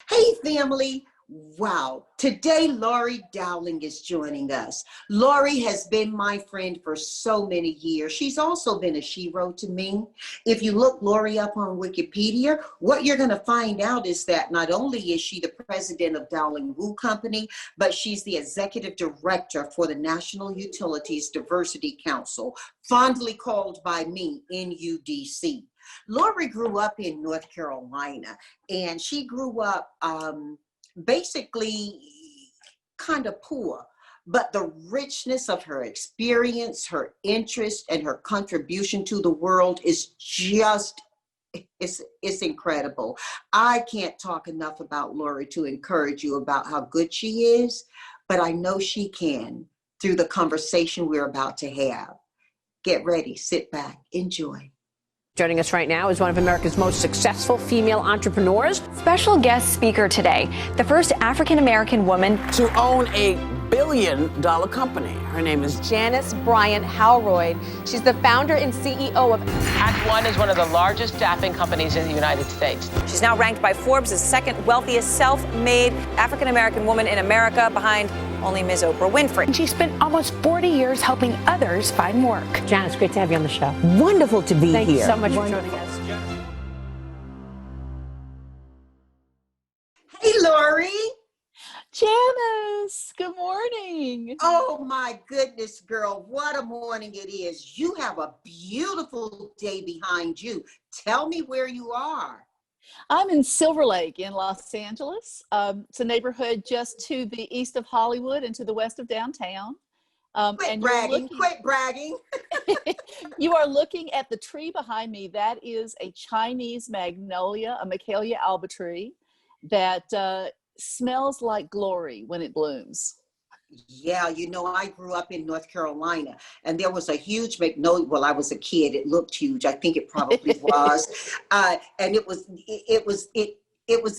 Hey, family. Wow. Today, Laurie Dowling is joining us. Laurie has been my friend for so many years. She's also been a shero to me. If you look Laurie up on Wikipedia, what you're going to find out is that not only is she the president of Dowling-Woo Company, but she's the executive director for the National Utilities Diversity Council, fondly called by me NUDC. Laurie grew up in North Carolina, and she grew up basically kind of poor, but the richness of her experience, her interest, and her contribution to the world is just, it's incredible. I can't talk enough about Laurie to encourage you about how good she is, but I know she can through the conversation we're about to have. Get ready, sit back, enjoy. Joining us right now is one of America's most successful female entrepreneurs. Special guest speaker today, the first African-American woman to own a billion-dollar company. Her name is Janice Bryant Howroyd. She's the founder and CEO of Act One is one of the largest staffing companies in the United States. She's now ranked by Forbes as second wealthiest self-made African-American woman in America, behind only Ms. Oprah Winfrey. And she spent almost 40 years helping others find work. Janice, great to have you on the show. wonderful to be Thank here. you so much for joining us. Hey, Laurie. Janice, good morning. Oh my goodness, girl, what a morning it is. You have a beautiful day behind you. Tell me where you are. I'm in Silver Lake in Los Angeles. It's a neighborhood just to the east of Hollywood and to the west of downtown. Quit bragging. You are looking at the tree behind me. That is a Chinese magnolia, a Michaelia alba tree that smells like glory when it blooms. Yeah, you know, I grew up in North Carolina, and there was a huge magnolia. Well, I was a kid. It looked huge. I think it probably was. And it was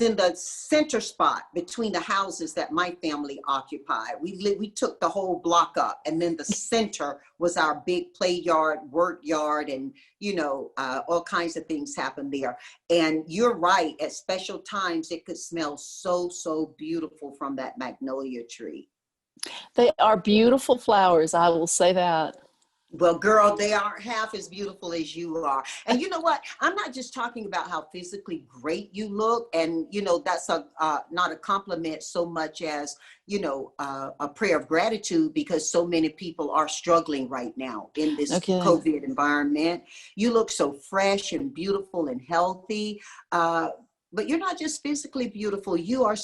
in the center spot between the houses that my family occupied. We took the whole block up, and then the center was our big play yard, work yard, and all kinds of things happened there. And you're right, at special times it could smell so beautiful from that magnolia tree. They are beautiful flowers, I will say that. Well, girl, they aren't half as beautiful as you are. And you know what? I'm not just talking about how physically great you look. And, that's not a compliment so much as, a prayer of gratitude, because so many people are struggling right now in this COVID environment. You look so fresh and beautiful and healthy. But you're not just physically beautiful. You are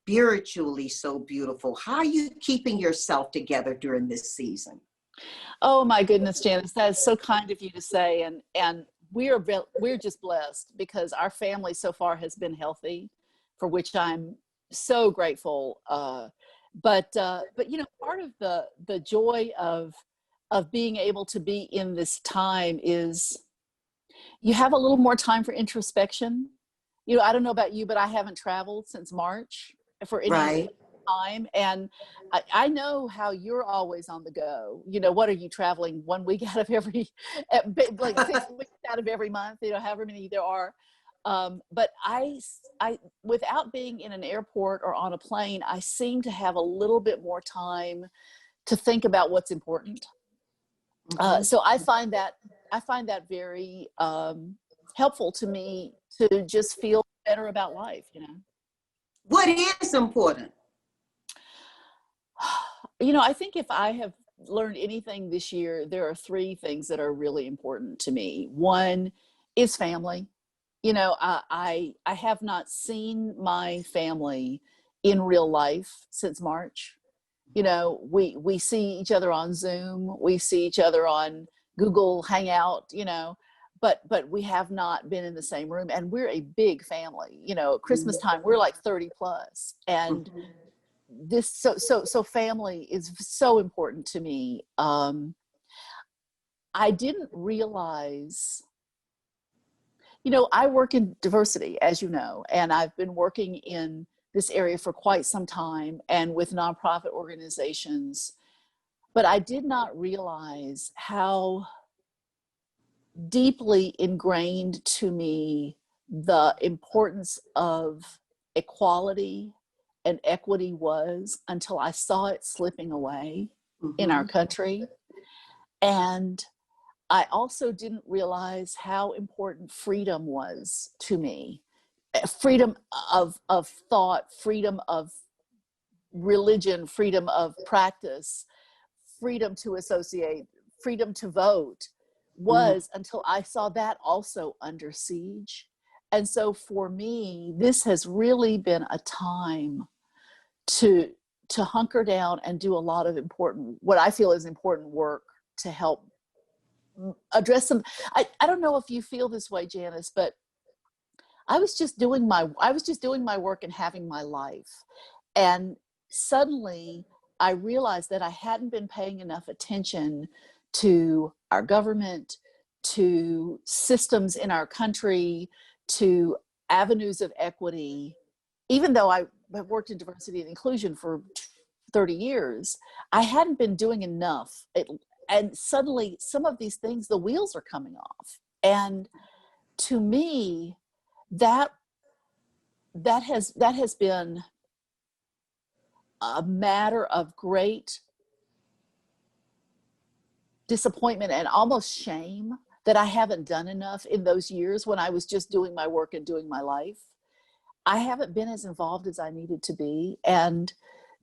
spiritually so beautiful. How are you keeping yourself together during this season? Oh my goodness, Janice, that is so kind of you to say. And we're just blessed because our family so far has been healthy, for which I'm so grateful. But part of the joy of being able to be in this time is you have a little more time for introspection. I don't know about you, but I haven't traveled since March for any time. And I know how you're always on the go. What are you traveling 1 week out of every, like 6 weeks out of every month, however many there are. But I, without being in an airport or on a plane, I seem to have a little bit more time to think about what's important. So I find that very helpful to me to just feel better about life, What is important? I think if I have learned anything this year, there are three things that are really important to me. One is family. I have not seen my family in real life since March. We see each other on Zoom, we see each other on Google Hangout, but we have not been in the same room, and we're a big family. Christmas time, we're like 30 plus, and this, so family is so important to me. I didn't realize, I work in diversity, as you know, and I've been working in this area for quite some time and with nonprofit organizations, but I did not realize how deeply ingrained to me the importance of equality and equity was until I saw it slipping away in our country. And I also didn't realize how important freedom was to me. Freedom of thought, freedom of religion, freedom of practice, freedom to associate, freedom to vote was until I saw that also under siege. And so for me, this has really been a time to hunker down and do a lot of important, what I feel is important work to help address some. I don't know if you feel this way, Janice, but I was just doing my work and having my life. And suddenly I realized that I hadn't been paying enough attention to our government, to systems in our country, to avenues of equity. Even though I have worked in diversity and inclusion for 30 years, I hadn't been doing enough. And suddenly some of these things, the wheels are coming off. And to me, that has been a matter of great disappointment and almost shame that I haven't done enough in those years when I was just doing my work and doing my life. I haven't been as involved as I needed to be. And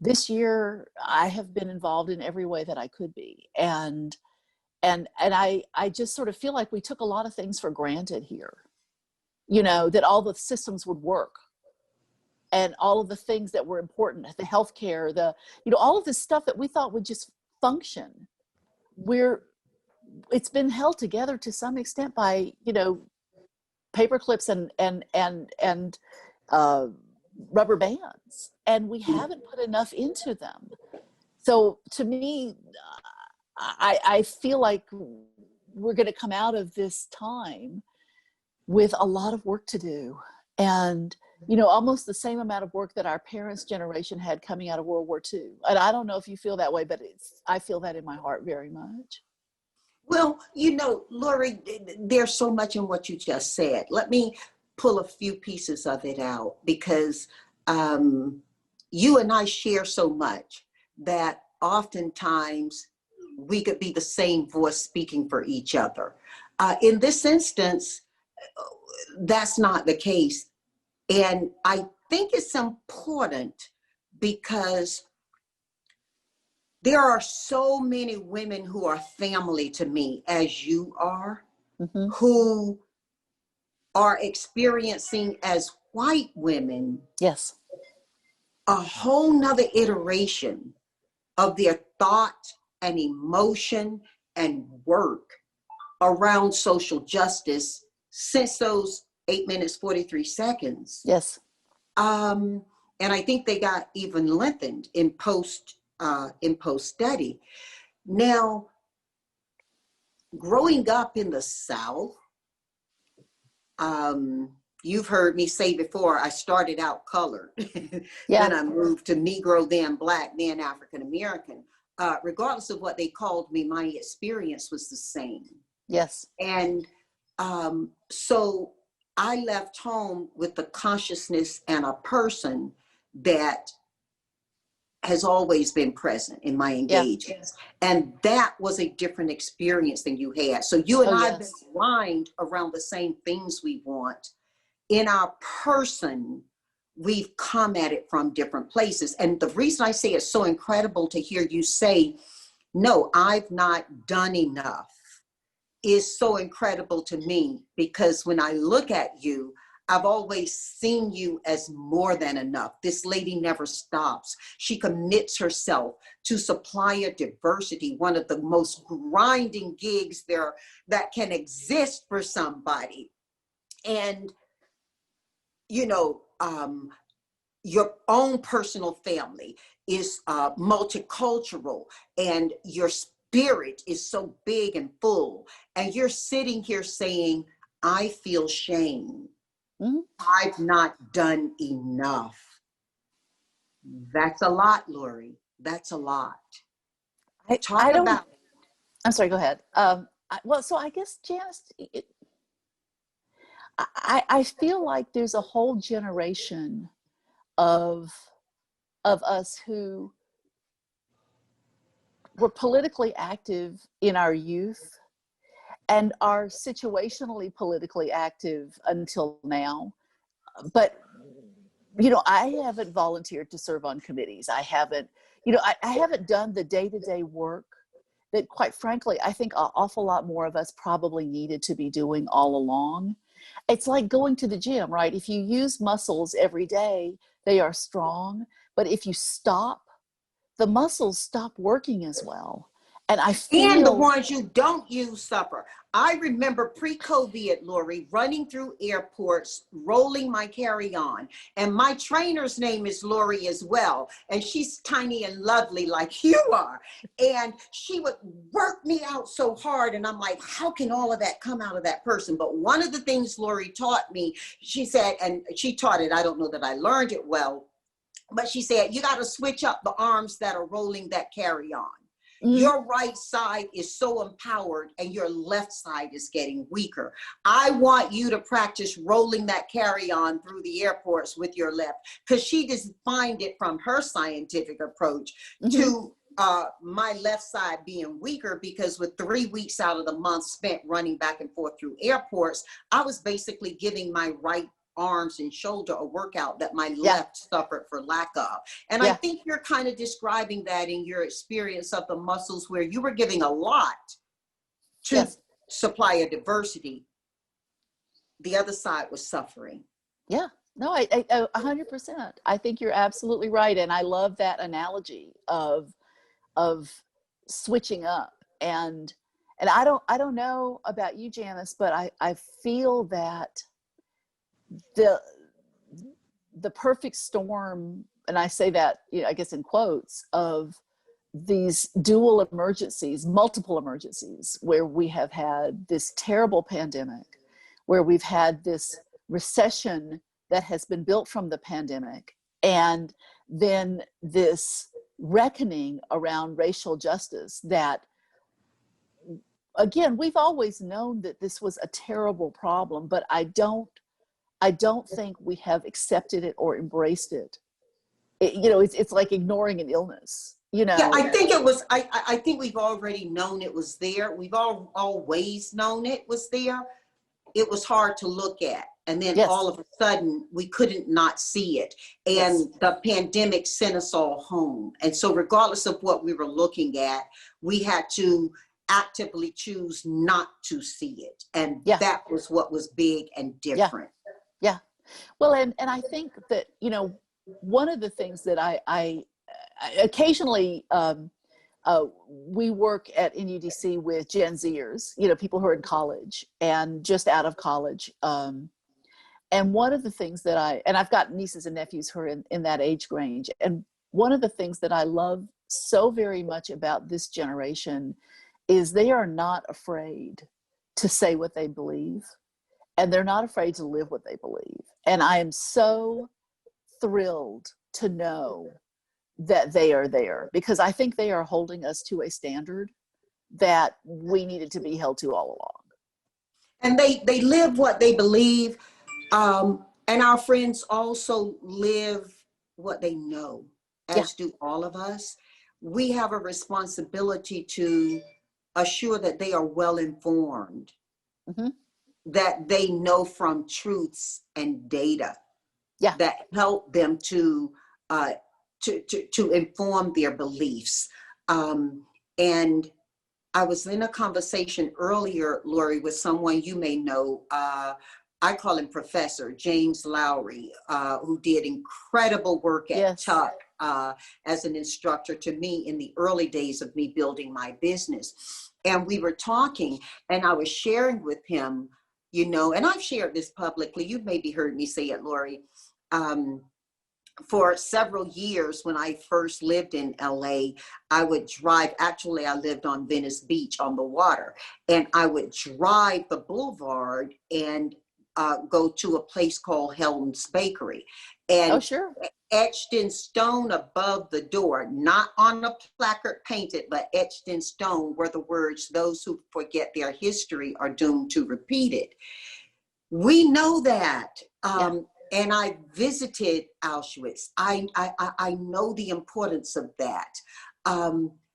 this year I have been involved in every way that I could be. And I just sort of feel like we took a lot of things for granted here, that all the systems would work and all of the things that were important, the healthcare, all of this stuff that we thought would just function. It's been held together to some extent by, paper clips and rubber bands, and we haven't put enough into them. So to me, I feel like we're going to come out of this time with a lot of work to do. And, almost the same amount of work that our parents' generation had coming out of World War II. And I don't know if you feel that way, but I feel that in my heart very much. Well, Laurie, there's so much in what you just said. Let me pull a few pieces of it out, because you and I share so much that oftentimes we could be the same voice speaking for each other. In this instance, that's not the case. And I think it's important because there are so many women who are family to me, as you are, who are experiencing as white women, yes, a whole nother iteration of their thought and emotion and work around social justice since those 8 minutes, 43 seconds. Yes. And I think they got even lengthened in post study. Now, growing up in the South, you've heard me say before, I started out colored. Yeah. Then I moved to Negro, then Black, then African American. Regardless of what they called me, my experience was the same. Yes. And so I left home with the consciousness and a person that has always been present in my engagements. Yeah. And that was a different experience than you had. So you and I have been aligned around the same things we want. In our person, we've come at it from different places. And the reason I say it's so incredible to hear you say, no, I've not done enough, is so incredible to me, because when I look at you, I've always seen you as more than enough. This lady never stops. She commits herself to supplier diversity, one of the most grinding gigs there that can exist for somebody. And, your own personal family is multicultural, and your spirit is so big and full. And you're sitting here saying, I feel shame. I've not done enough. That's a lot, Laurie. That's a lot. I'm sorry, go ahead. So I guess, Janice, I feel like there's a whole generation of us who were politically active in our youth and are situationally politically active until now. But, you know, I haven't volunteered to serve on committees. I haven't, you know, I haven't done the day-to-day work that, quite frankly, I think an awful lot more of us probably needed to be doing all along. It's like going to the gym, right? If you use muscles every day, they are strong. But if you stop, the muscles stop working as well. And I feel— And the ones you don't use suffer. I remember pre-COVID, Laurie, running through airports, rolling my carry-on. And my trainer's name is Laurie as well. And she's tiny and lovely like you are. And she would work me out so hard. And I'm like, how can all of that come out of that person? But one of the things Laurie taught me, she said, and she taught it, I don't know that I learned it well, but she said, you got to switch up the arms that are rolling that carry-on. Your right side is so empowered and your left side is getting weaker. I want you to practice rolling that carry-on through the airports with your left, because she defined it from her scientific approach to my left side being weaker, because with 3 weeks out of the month spent running back and forth through airports, I was basically giving my right arms and shoulder a workout that my left suffered for lack of. And I think you're kind of describing that in your experience of the muscles, where you were giving a lot to supply a diversity. The other side was suffering. Yeah, no, I 100%. I think you're absolutely right. And I love that analogy of switching up. And I don't know about you, Janice, but I feel that the perfect storm, and I say that, you know, I guess in quotes, of these dual emergencies, multiple emergencies, where we have had this terrible pandemic, where we've had this recession that has been built from the pandemic, and then this reckoning around racial justice that, again, we've always known that this was a terrible problem, but I don't think we have accepted it or embraced it. You know, it's like ignoring an illness, you know. Yeah, I think it was, I think we've already known it was there. We've always known it was there. It was hard to look at. And then all of a sudden we couldn't not see it. And the pandemic sent us all home. And so regardless of what we were looking at, we had to actively choose not to see it. And that was what was big and different. Yeah. Well, and I think that, you know, one of the things that I occasionally, we work at NUDC with Gen Zers, you know, people who are in college and just out of college. And one of the things that I've got nieces and nephews who are in that age range. And one of the things that I love so very much about this generation is they are not afraid to say what they believe. And they're not afraid to live what they believe. And I am so thrilled to know that they are there, because I think they are holding us to a standard that we needed to be held to all along. And they live what they believe. And our friends also live what they know, as do all of us. We have a responsibility to assure that they are well informed. That they know from truths and data that help them to inform their beliefs. And I was in a conversation earlier, Laurie, with someone you may know. I call him Professor James Laurie, who did incredible work at Tuck as an instructor to me in the early days of me building my business. And we were talking, and I was sharing with him, you know, and I've shared this publicly. You've maybe heard me say it, Laurie. For several years, when I first lived in LA, I would drive. Actually, I lived on Venice Beach on the water, and I would drive the boulevard and go to a place called Helen's Bakery. And etched in stone above the door, not on a placard painted, but etched in stone, were the words, "Those who forget their history are doomed to repeat it." We know that. and I visited Auschwitz. I know the importance of that.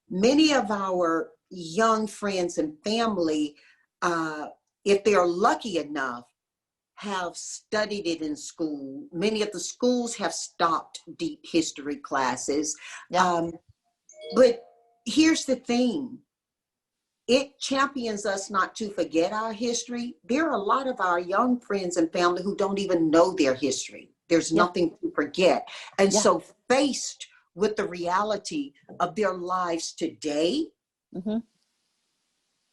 Many of our young friends and family, if they are lucky enough, have studied it in school. Many of the schools have stopped deep history classes. Yeah. But here's the thing. It champions us not to forget our history. There are a lot of our young friends and family who don't even know their history. There's nothing to forget. And so faced with the reality of their lives today,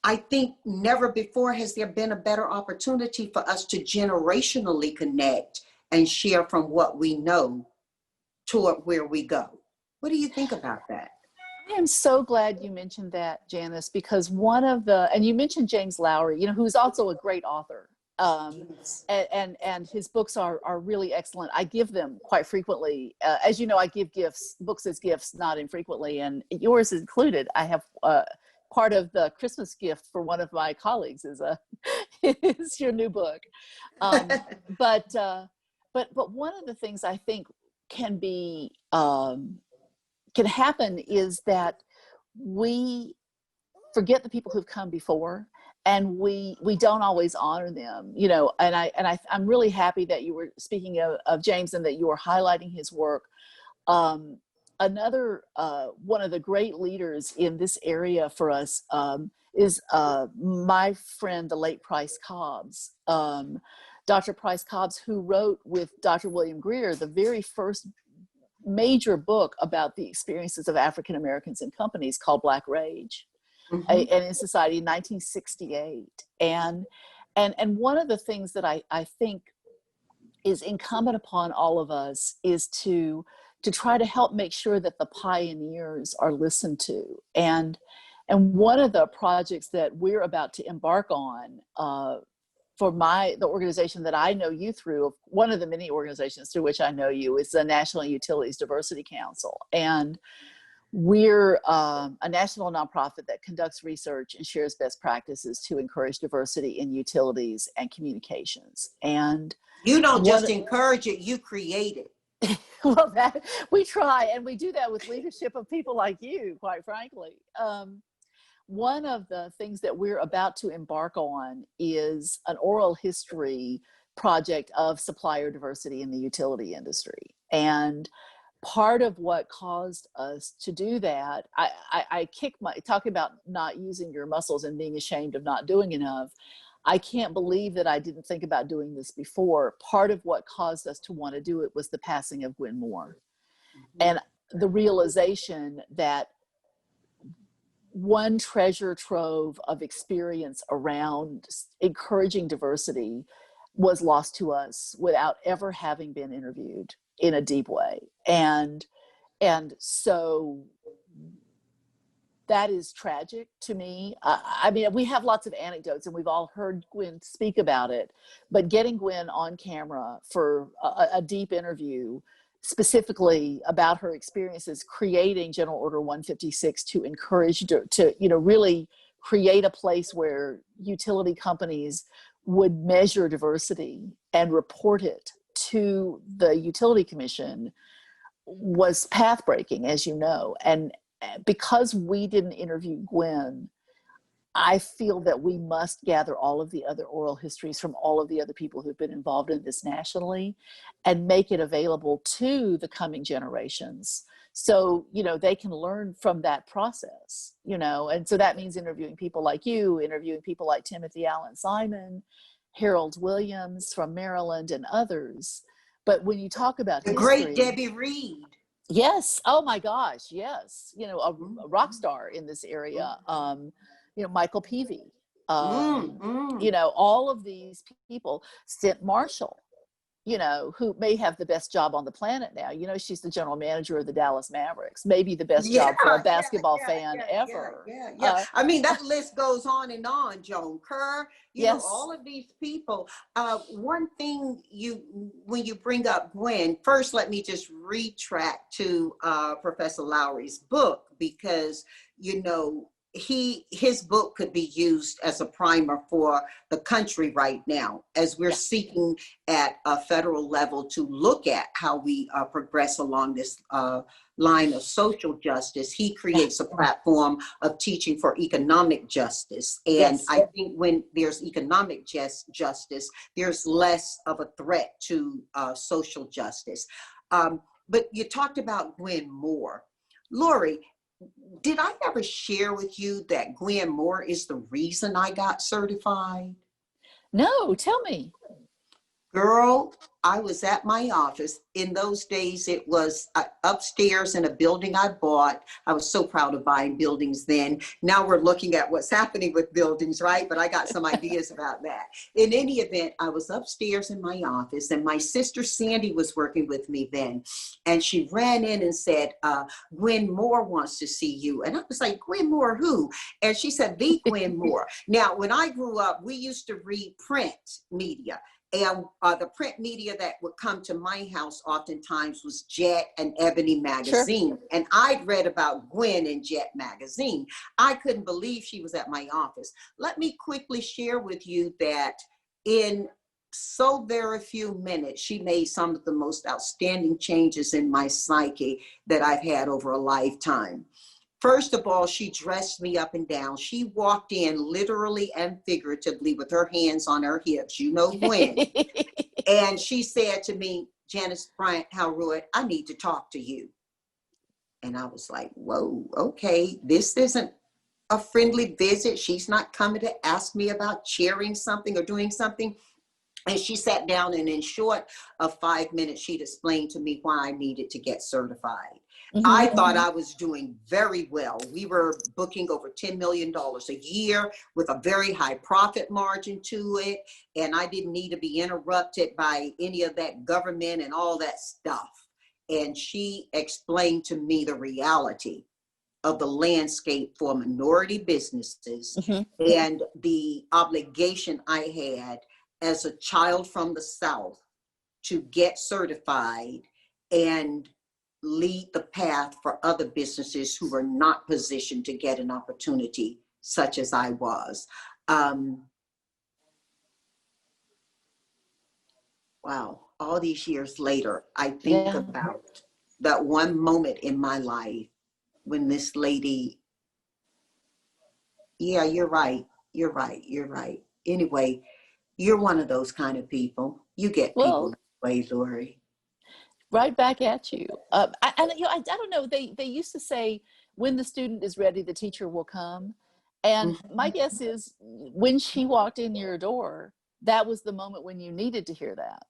I think never before has there been a better opportunity for us to generationally connect and share from what we know toward where we go. What do you think about that? I am so glad you mentioned that, Janice, because one of the, and you mentioned James Lowry, you know, who's also a great author. And his books are really excellent. I give them quite frequently. As you know, I give books as gifts, not infrequently, and yours is included. I have part of the Christmas gift for one of my colleagues is is your new book. But one of the things I think can be can happen is that we forget the people who've come before, and we don't always honor them, you know. And I'm really happy that you were speaking of James and that you were highlighting his work. Another one of the great leaders in this area for us is my friend, the late Price Cobbs, Dr. Price Cobbs, who wrote with Dr. William Greer the very first major book about the experiences of African Americans in companies called Black Rage, and in Society in 1968. And one of the things that I think is incumbent upon all of us is to try to help make sure that the pioneers are listened to. And one of the projects that we're about to embark on for the organization that I know you through, one of the many organizations through which I know you, is the National Utilities Diversity Council. And we're a national nonprofit that conducts research and shares best practices to encourage diversity in utilities and communications. And you don't just encourage it, you create it. Well, that we try, and we do that with leadership of people like you, quite frankly. One of the things that we're about to embark on is an oral history project of supplier diversity in the utility industry. And part of what caused us to do that, I talking about not using your muscles and being ashamed of not doing enough. I can't believe that I didn't think about doing this before. Part of what caused us to want to do it was the passing of Gwen Moore, and the realization that one treasure trove of experience around encouraging diversity was lost to us without ever having been interviewed in a deep way. And so that is tragic to me. I mean, we have lots of anecdotes and we've all heard Gwen speak about it, but getting Gwen on camera for a deep interview specifically about her experiences creating General Order 156 to encourage to really create a place where utility companies would measure diversity and report it to the Utility Commission was path-breaking, as you know. And because we didn't interview Gwen, I feel that we must gather all of the other oral histories from all of the other people who've been involved in this nationally and make it available to the coming generations. So, they can learn from that process, and so that means interviewing people like you, interviewing people like Timothy Allen Simon, Harold Williams from Maryland, and others. But when you talk about the history, great Debbie Reed. Yes. Oh my gosh. Yes. A rock star in this area. Michael Peavy, all of these people, Stint Marshall, who may have the best job on the planet now. She's the general manager of the Dallas Mavericks, maybe the best job for a basketball fan ever. I mean, that list goes on and on. Joan Kerr, all of these people. One thing when you bring up Gwen, first, let me just retract to Professor Lowry's book, because, his book could be used as a primer for the country right now, as we're seeking at a federal level to look at how we progress along this line of social justice. He creates a platform of teaching for economic justice. And I think when there's economic justice, there's less of a threat to social justice. But you talked about Gwen Moore. Laurie, did I ever share with you that Gwen Moore is the reason I got certified? No, tell me. Girl, I was at my office. In those days, it was upstairs in a building I bought. I was so proud of buying buildings then. Now we're looking at what's happening with buildings, right? But I got some ideas about that. In any event, I was upstairs in my office, and my sister Sandy was working with me then. And she ran in and said, Gwen Moore wants to see you. And I was like, Gwen Moore, who? And she said, the Gwen Moore. Now, when I grew up, we used to read print media. And the print media that would come to my house oftentimes was Jet and Ebony magazine. Sure. And I'd read about Gwen in Jet magazine. I couldn't believe she was at my office. Let me quickly share with you that in so very few minutes, she made some of the most outstanding changes in my psyche that I've had over a lifetime. First of all, she dressed me up and down. She walked in literally and figuratively with her hands on her hips, you know when. And she said to me, Janice Bryant Howard, I need to talk to you. And I was like, whoa, okay, this isn't a friendly visit. She's not coming to ask me about chairing something or doing something. And she sat down, and in short of 5 minutes, she'd explained to me why I needed to get certified. I thought I was doing very well. We were booking over $10 million a year with a very high profit margin to it. And I didn't need to be interrupted by any of that government and all that stuff. And she explained to me the reality of the landscape for minority businesses and the obligation I had as a child from the South to get certified and lead the path for other businesses who were not positioned to get an opportunity such as I was. Wow, all these years later, I think about that one moment in my life when this lady, you're right. Anyway, you're one of those kind of people. You get people that way, Laurie. Right back at you. I don't know. They used to say, when the student is ready, the teacher will come. And my guess is when she walked in your door, that was the moment when you needed to hear that.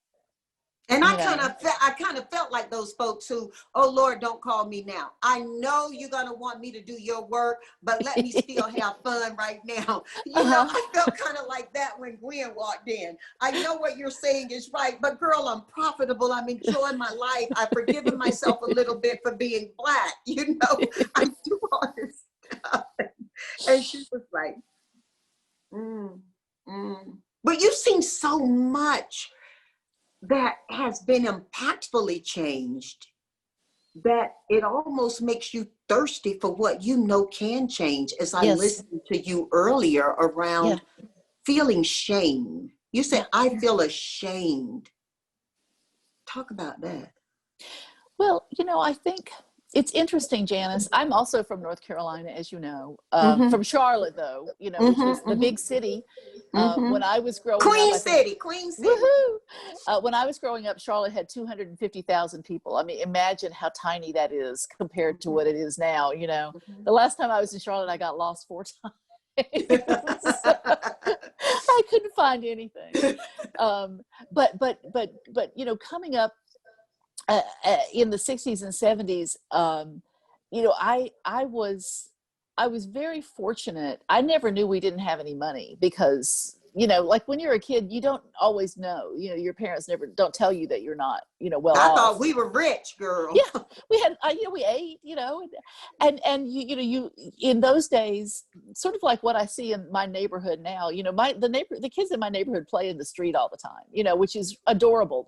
And I kind of felt like those folks who, oh Lord, don't call me now. I know you're gonna want me to do your work, but let me still have fun right now. You know, I felt kind of like that when Gwen walked in. I know what you're saying is right, but girl, I'm profitable. I'm enjoying my life. I've forgiven myself a little bit for being Black. You know, I do all this stuff. And she was like, But you've seen so much that has been impactfully changed that it almost makes you thirsty for what you know can change. As I listened to you earlier around feeling shame. You said, I feel ashamed. Talk about that. Well, you know, I think it's interesting, Janice. I'm also from North Carolina, as you know, from Charlotte, though, you know, which was the big city. When I was growing up, Queen City. Woohoo! When I was growing up, Charlotte had 250,000 people. I mean, imagine how tiny that is compared to what it is now. You know, the last time I was in Charlotte, I got lost 4 times. I couldn't find anything. But you know, coming up in the 60s and 70s, you know, I was very fortunate. I never knew we didn't have any money because, you know, like when you're a kid, you don't always know, you know, your parents don't tell you that you're not, you know, well off. I thought we were rich, girl. Yeah, we had, you know, we ate, you know, and you in those days, sort of like what I see in my neighborhood now, you know, the kids in my neighborhood play in the street all the time, you know, which is adorable.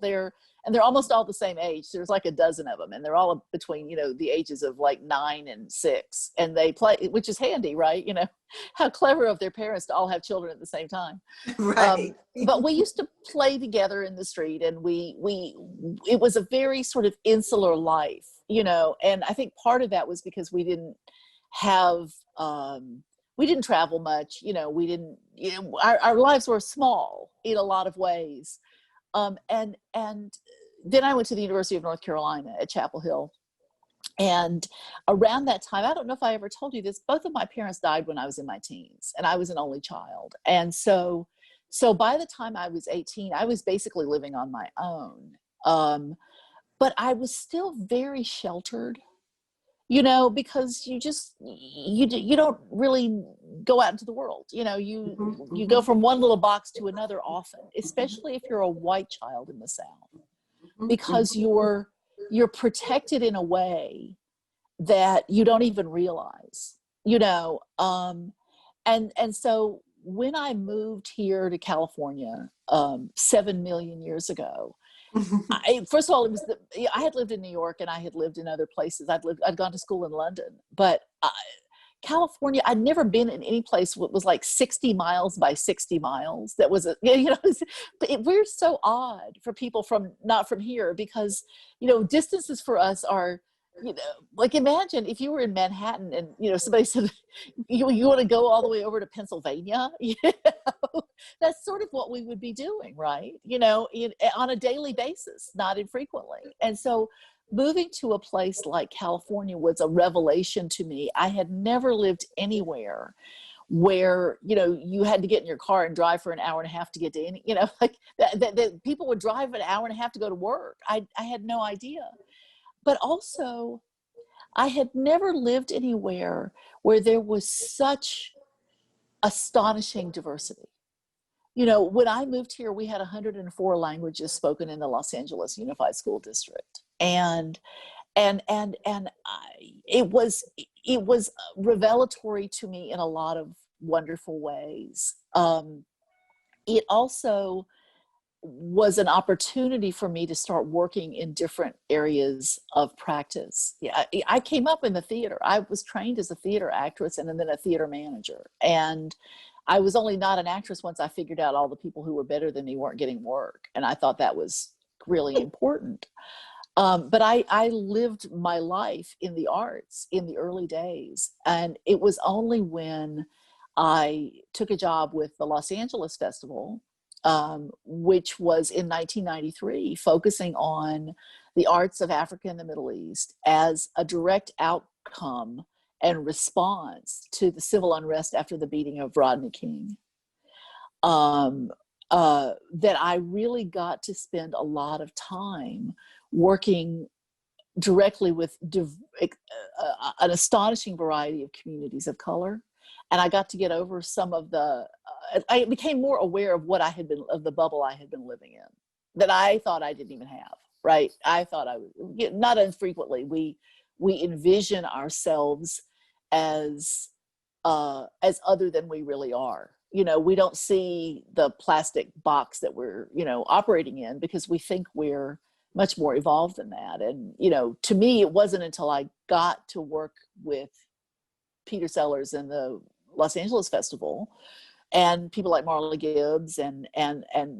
and they're almost all the same age. There's like a dozen of them, and they're all between, the ages of like 9 and 6, and they play, which is handy, right? How clever of their parents to all have children at the same time. Right. But we used to play together in the street, and it was a very sort of insular life, and I think part of that was because we didn't travel much, we didn't, our lives were small in a lot of ways. And then I went to the University of North Carolina at Chapel Hill. And around that time, I don't know if I ever told you this, both of my parents died when I was in my teens, and I was an only child. And so by the time I was 18, I was basically living on my own. But I was still very sheltered, because you don't really go out into the world. You go from one little box to another often, especially if you're a white child in the South, because you're protected in a way that you don't even realize, and so when I moved here to California 7 million years ago, first of all, I had lived in New York, and I had lived in other places. I'd gone to school in London, but California, I'd never been in any place that was like 60 miles by 60 miles. That was we're so odd for people not from here, because, distances for us are, like, imagine if you were in Manhattan and, somebody said, you want to go all the way over to Pennsylvania, that's sort of what we would be doing, right? On a daily basis, not infrequently. And so moving to a place like California was a revelation to me. I had never lived anywhere where, you had to get in your car and drive for an hour and a half to get to any, like that people would drive an hour and a half to go to work. I had no idea. But also, I had never lived anywhere where there was such astonishing diversity. When I moved here, we had 104 languages spoken in the Los Angeles Unified School District, and it was revelatory to me in a lot of wonderful ways. It also was an opportunity for me to start working in different areas of practice. Yeah, I came up in the theater. I was trained as a theater actress and then a theater manager. And I was only not an actress once I figured out all the people who were better than me weren't getting work. And I thought that was really important. But I lived my life in the arts in the early days. And it was only when I took a job with the Los Angeles Festival, which was in 1993, focusing on the arts of Africa and the Middle East as a direct outcome and response to the civil unrest after the beating of Rodney King, that I really got to spend a lot of time working directly with an astonishing variety of communities of color. And I got to get over some of I became more aware of of the bubble I had been living in, that I thought I didn't even have, right? I thought I would, not infrequently, we envision ourselves as other than we really are. We don't see the plastic box that we're, operating in, because we think we're much more evolved than that. And, to me, it wasn't until I got to work with Peter Sellers and the Los Angeles Festival and people like Marla Gibbs and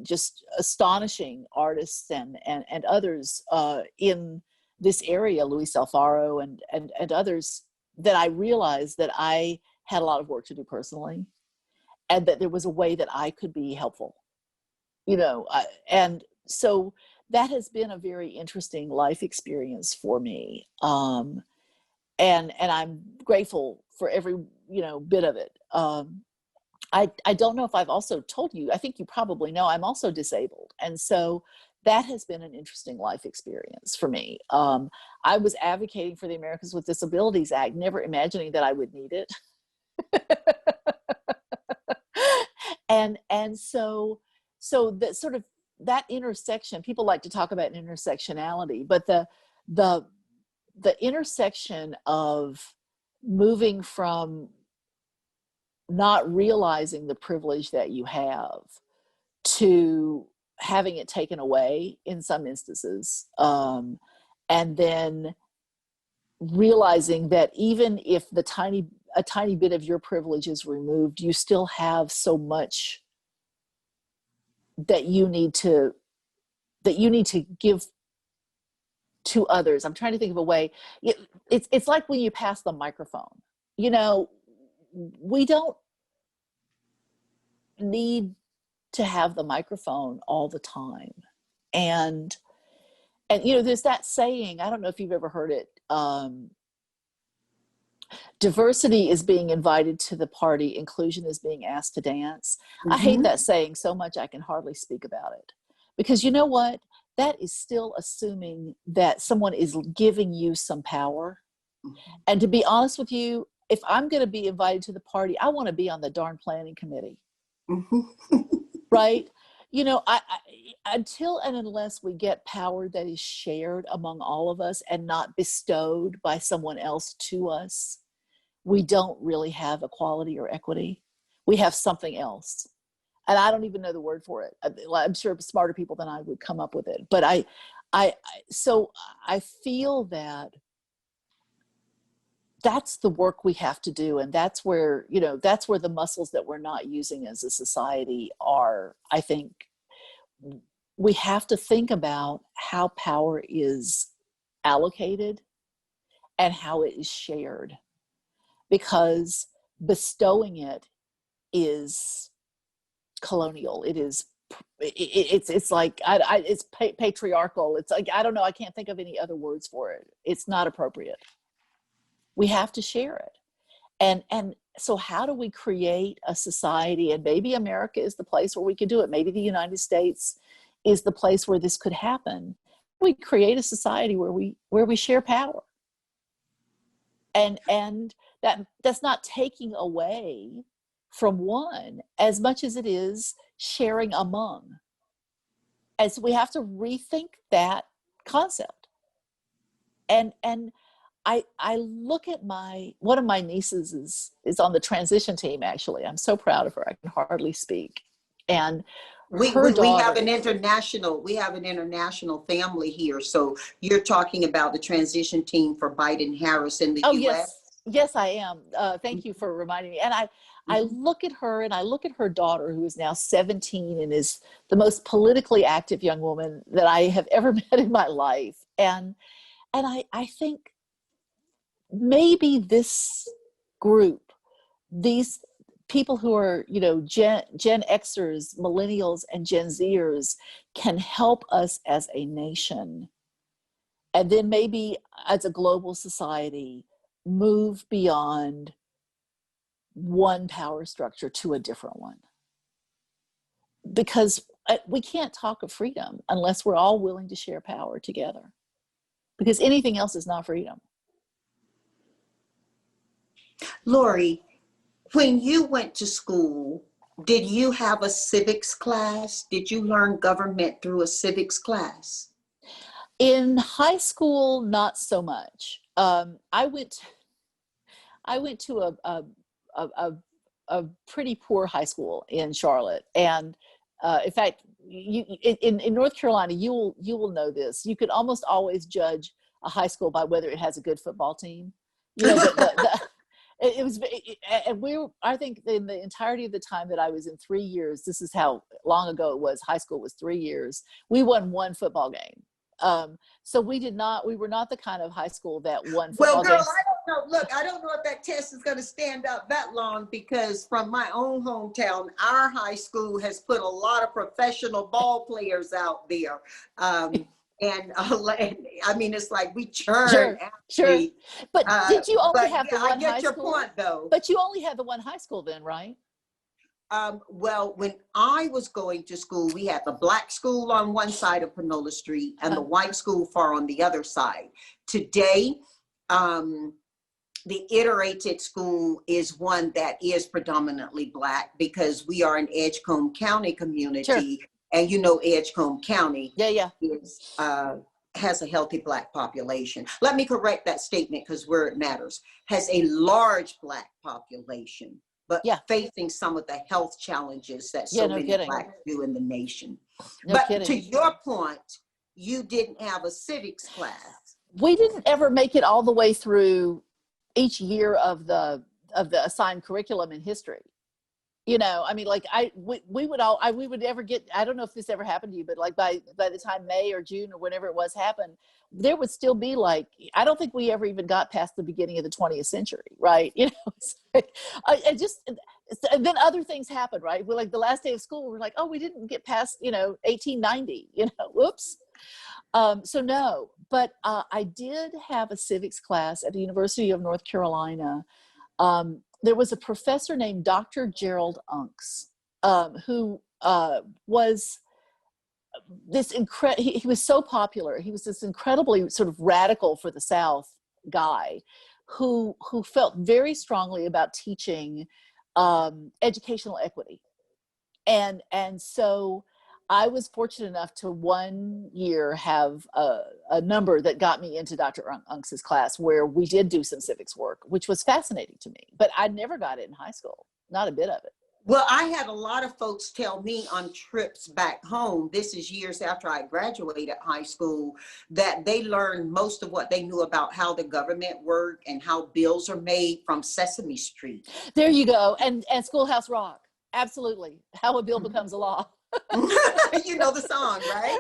just astonishing artists and others in this area, Luis Alfaro and others, that I realized that I had a lot of work to do personally, and that there was a way that I could be helpful, and so that has been a very interesting life experience for me. And I'm grateful for every, bit of it. I don't know if I've also told you, I think you probably know, I'm also disabled. And so that has been an interesting life experience for me. I was advocating for the Americans with Disabilities Act, never imagining that I would need it. and so that sort of, that intersection, people like to talk about intersectionality, but the intersection of moving from not realizing the privilege that you have to having it taken away in some instances, and then realizing that even if a tiny bit of your privilege is removed, you still have so much that you need to give to others. I'm trying to think of a way. It's like when you pass the microphone. You know, we don't need to have the microphone all the time. And you know, there's that saying, I don't know if you've ever heard it, diversity is being invited to the party, inclusion is being asked to dance. Mm-hmm. I hate that saying so much I can hardly speak about it. Because you know what? That is still assuming that someone is giving you some power. Mm-hmm. And to be honest with you, if I'm going to be invited to the party, I want to be on the darn planning committee. Mm-hmm. Right? You know, I until and unless we get power that is shared among all of us and not bestowed by someone else to us, we don't really have equality or equity. We have something else. And I don't even know the word for it. I'm sure smarter people than I would come up with it. But so I feel that that's the work we have to do. And that's where, you know, that's where the muscles that we're not using as a society are. I think we have to think about how power is allocated and how it is shared, because bestowing it is colonial. It's like it's patriarchal. It's like, I don't know, I can't think of any other words for it. It's not appropriate. We have to share it. And so how do we create a society? And maybe America is the place where we could do it. Maybe the United States is the place where this could happen. We create a society where we share power. And that's not taking away from one as much as it is sharing among. And so we have to rethink that concept. And I look at one of my nieces is on the transition team, actually. I'm so proud of her. I can hardly speak. And we have an international family here. So you're talking about the transition team for Biden-Harris in the U.S.? Yes, I am. Thank you for reminding me. And I look at her and I look at her daughter, who is now 17 and is the most politically active young woman that I have ever met in my life. And I think maybe this group, these people who are, you know, Gen Xers, millennials, and Gen Zers can help us as a nation. And then maybe as a global society, move beyond one power structure to a different one. Because we can't talk of freedom unless we're all willing to share power together. Because anything else is not freedom. Laurie, when you went to school, did you have a civics class? Did you learn government through a civics class? In high school, not so much. I went to a pretty poor high school in Charlotte, and in fact, in North Carolina, you will know this. You could almost always judge a high school by whether it has a good football team. You know, I think in the entirety of the time that I was in 3 years, this is how long ago it was. High school was 3 years. We won one football game. So we were not the kind of high school that won football games. I don't know. Look, I don't know if that test is going to stand up that long, because from my own hometown, our high school has put a lot of professional ball players out there. And I mean, it's like we churn. Sure. But did you only have the one high school? I get your point, though. But you only had the one high school then, right? Well, when I was going to school, we had the black school on one side of Panola Street and the white school far on the other side. Today, the iterated school is one that is predominantly black, because we are an Edgecombe County community. Sure. And you know, Edgecombe County is, has a healthy black population. Let me correct that statement, because where it matters, has a large black population. but Yeah. facing some of the health challenges that Yeah, so no many kidding. Blacks do in the nation. No But kidding. to your point, you didn't have a civics class. We didn't ever make it all the way through each year of the assigned curriculum in history. You know, I mean, like we would ever get, I don't know if this ever happened to you, but like by the time May or June or whenever it was happened, there would still be like, I don't think we ever even got past the beginning of the 20th century, right? You know, it's like, and then other things happened, right? We're like the last day of school, we're like, oh, we didn't get past, 1890, whoops. So no, but I did have a civics class at the University of North Carolina. There was a professor named Dr. Gerald Unks, who was this he was so popular. He was this incredibly sort of radical for the South guy who felt very strongly about teaching educational equity. And so I was fortunate enough to one year have a number that got me into Dr. Unks's class where we did do some civics work, which was fascinating to me. But I never got it in high school, not a bit of it. Well, I had a lot of folks tell me on trips back home, this is years after I graduated high school, that they learned most of what they knew about how the government worked and how bills are made from Sesame Street. There you go. And Schoolhouse Rock. Absolutely. How a bill becomes a law. You know the song, right?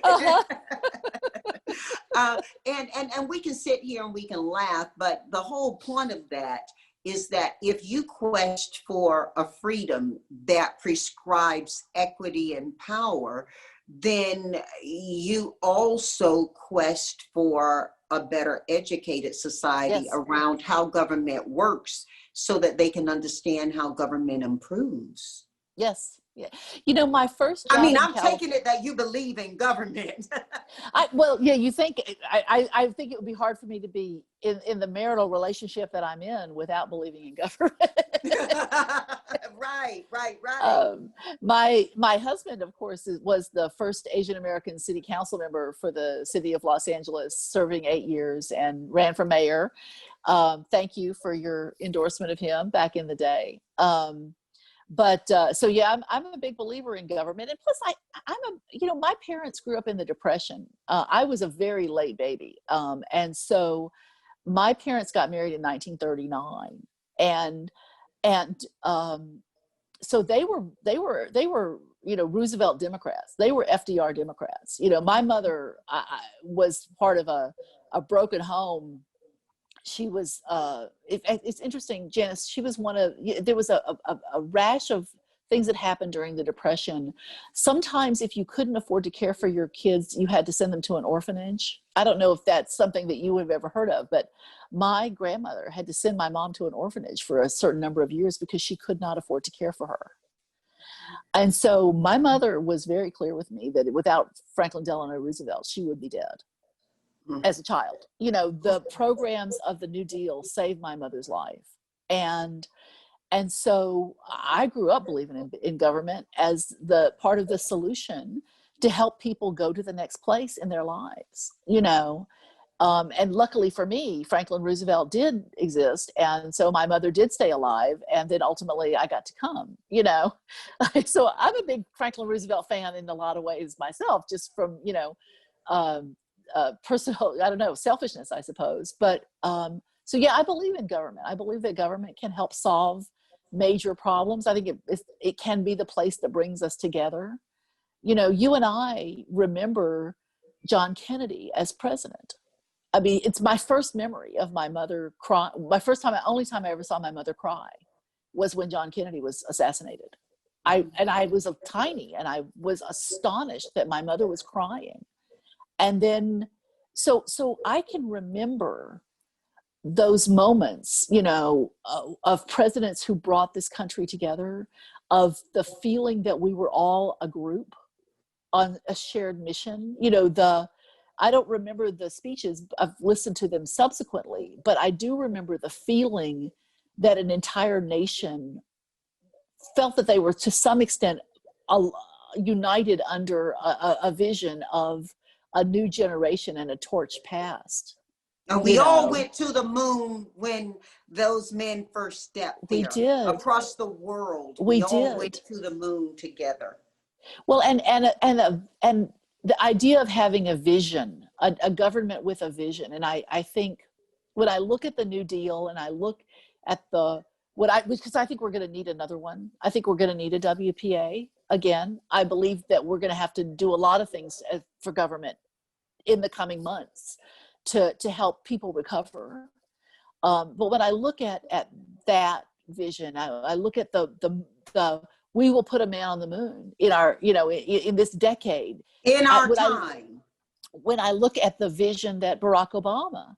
Uh-huh. And we can sit here and we can laugh, but the whole point of that is that if you quest for a freedom that prescribes equity and power, then you also quest for a better educated society Yes. around how government works so that they can understand how government improves. Yes. Yeah. My first job I'm taking it that you believe in government. You think, I think it would be hard for me to be in the marital relationship that I'm in without believing in government. Right. My husband, of course, was the first Asian American city council member for the city of Los Angeles, serving 8 years and ran for mayor. Thank you for your endorsement of him back in the day. So yeah, I'm a big believer in government, and plus my parents grew up in the Depression. I was a very late baby, and so my parents got married in 1939, and so they were Roosevelt Democrats. They were FDR Democrats. My mother was part of a broken home. She was, it's interesting, Janice, she was there was a rash of things that happened during the Depression. Sometimes if you couldn't afford to care for your kids, you had to send them to an orphanage. I don't know if that's something that you have ever heard of, but my grandmother had to send my mom to an orphanage for a certain number of years because she could not afford to care for her. And so my mother was very clear with me that without Franklin Delano Roosevelt, she would be dead. As a child, the programs of the New Deal saved my mother's life. And so I grew up believing in government as the part of the solution to help people go to the next place in their lives, and luckily for me, Franklin Roosevelt did exist. And so my mother did stay alive. And then ultimately I got to come, so I'm a big Franklin Roosevelt fan in a lot of ways myself, just from, personal, I don't know, selfishness, I suppose. But so yeah, I believe in government. I believe that government can help solve major problems. I think it can be the place that brings us together. You and I remember John Kennedy as president. I mean, it's my first memory of my mother cry. Only time I ever saw my mother cry was when John Kennedy was assassinated. I was tiny, and I was astonished that my mother was crying. And then, so I can remember those moments, of presidents who brought this country together, of the feeling that we were all a group on a shared mission. I don't remember the speeches. I've listened to them subsequently, but I do remember the feeling that an entire nation felt that they were to some extent united under a vision of a new generation and a torch passed. And we all went to the moon when those men first stepped there. We did. Across the world. We all did. went to the moon together. Well, and the idea of having a vision, a government with a vision. And I think when I look at the New Deal and I look at because I think we're going to need another one. I think we're going to need a WPA again. I believe that we're going to have to do a lot of things for government in the coming months to help people recover. But when I look at that vision, I look at the we will put a man on the moon in our, in this decade. In our time. When I look at the vision that Barack Obama,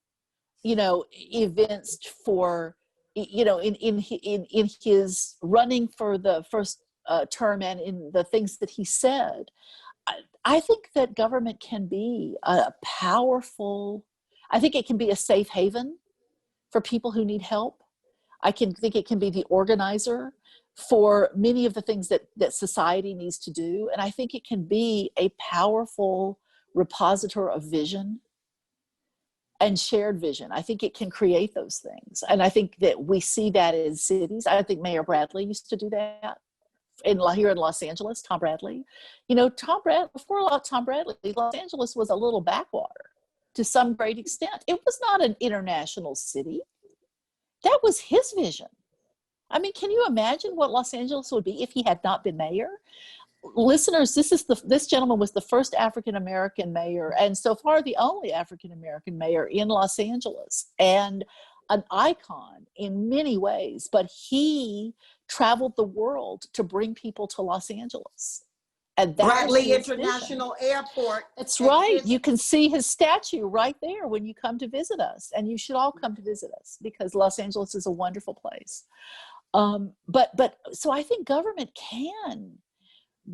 evinced for, in his running for the first term and in the things that he said, I think that government can be a powerful, I think it can be a safe haven for people who need help. I think it can be the organizer for many of the things that society needs to do. And I think it can be a powerful repositor of vision and shared vision. I think it can create those things. And I think that we see that in cities. I think Mayor Bradley used to do that here in Los Angeles, Tom Bradley. Before Tom Bradley, Los Angeles was a little backwater to some great extent. It was not an international city. That was his vision. I mean, can you imagine what Los Angeles would be if he had not been mayor? Listeners, this gentleman was the first African-American mayor, and so far the only African-American mayor in Los Angeles, and an icon in many ways. But he traveled the world to bring people to Los Angeles. And Bradley International Airport. That's right. You can see his statue right there when you come to visit us. And you should all come to visit us because Los Angeles is a wonderful place. So I think government can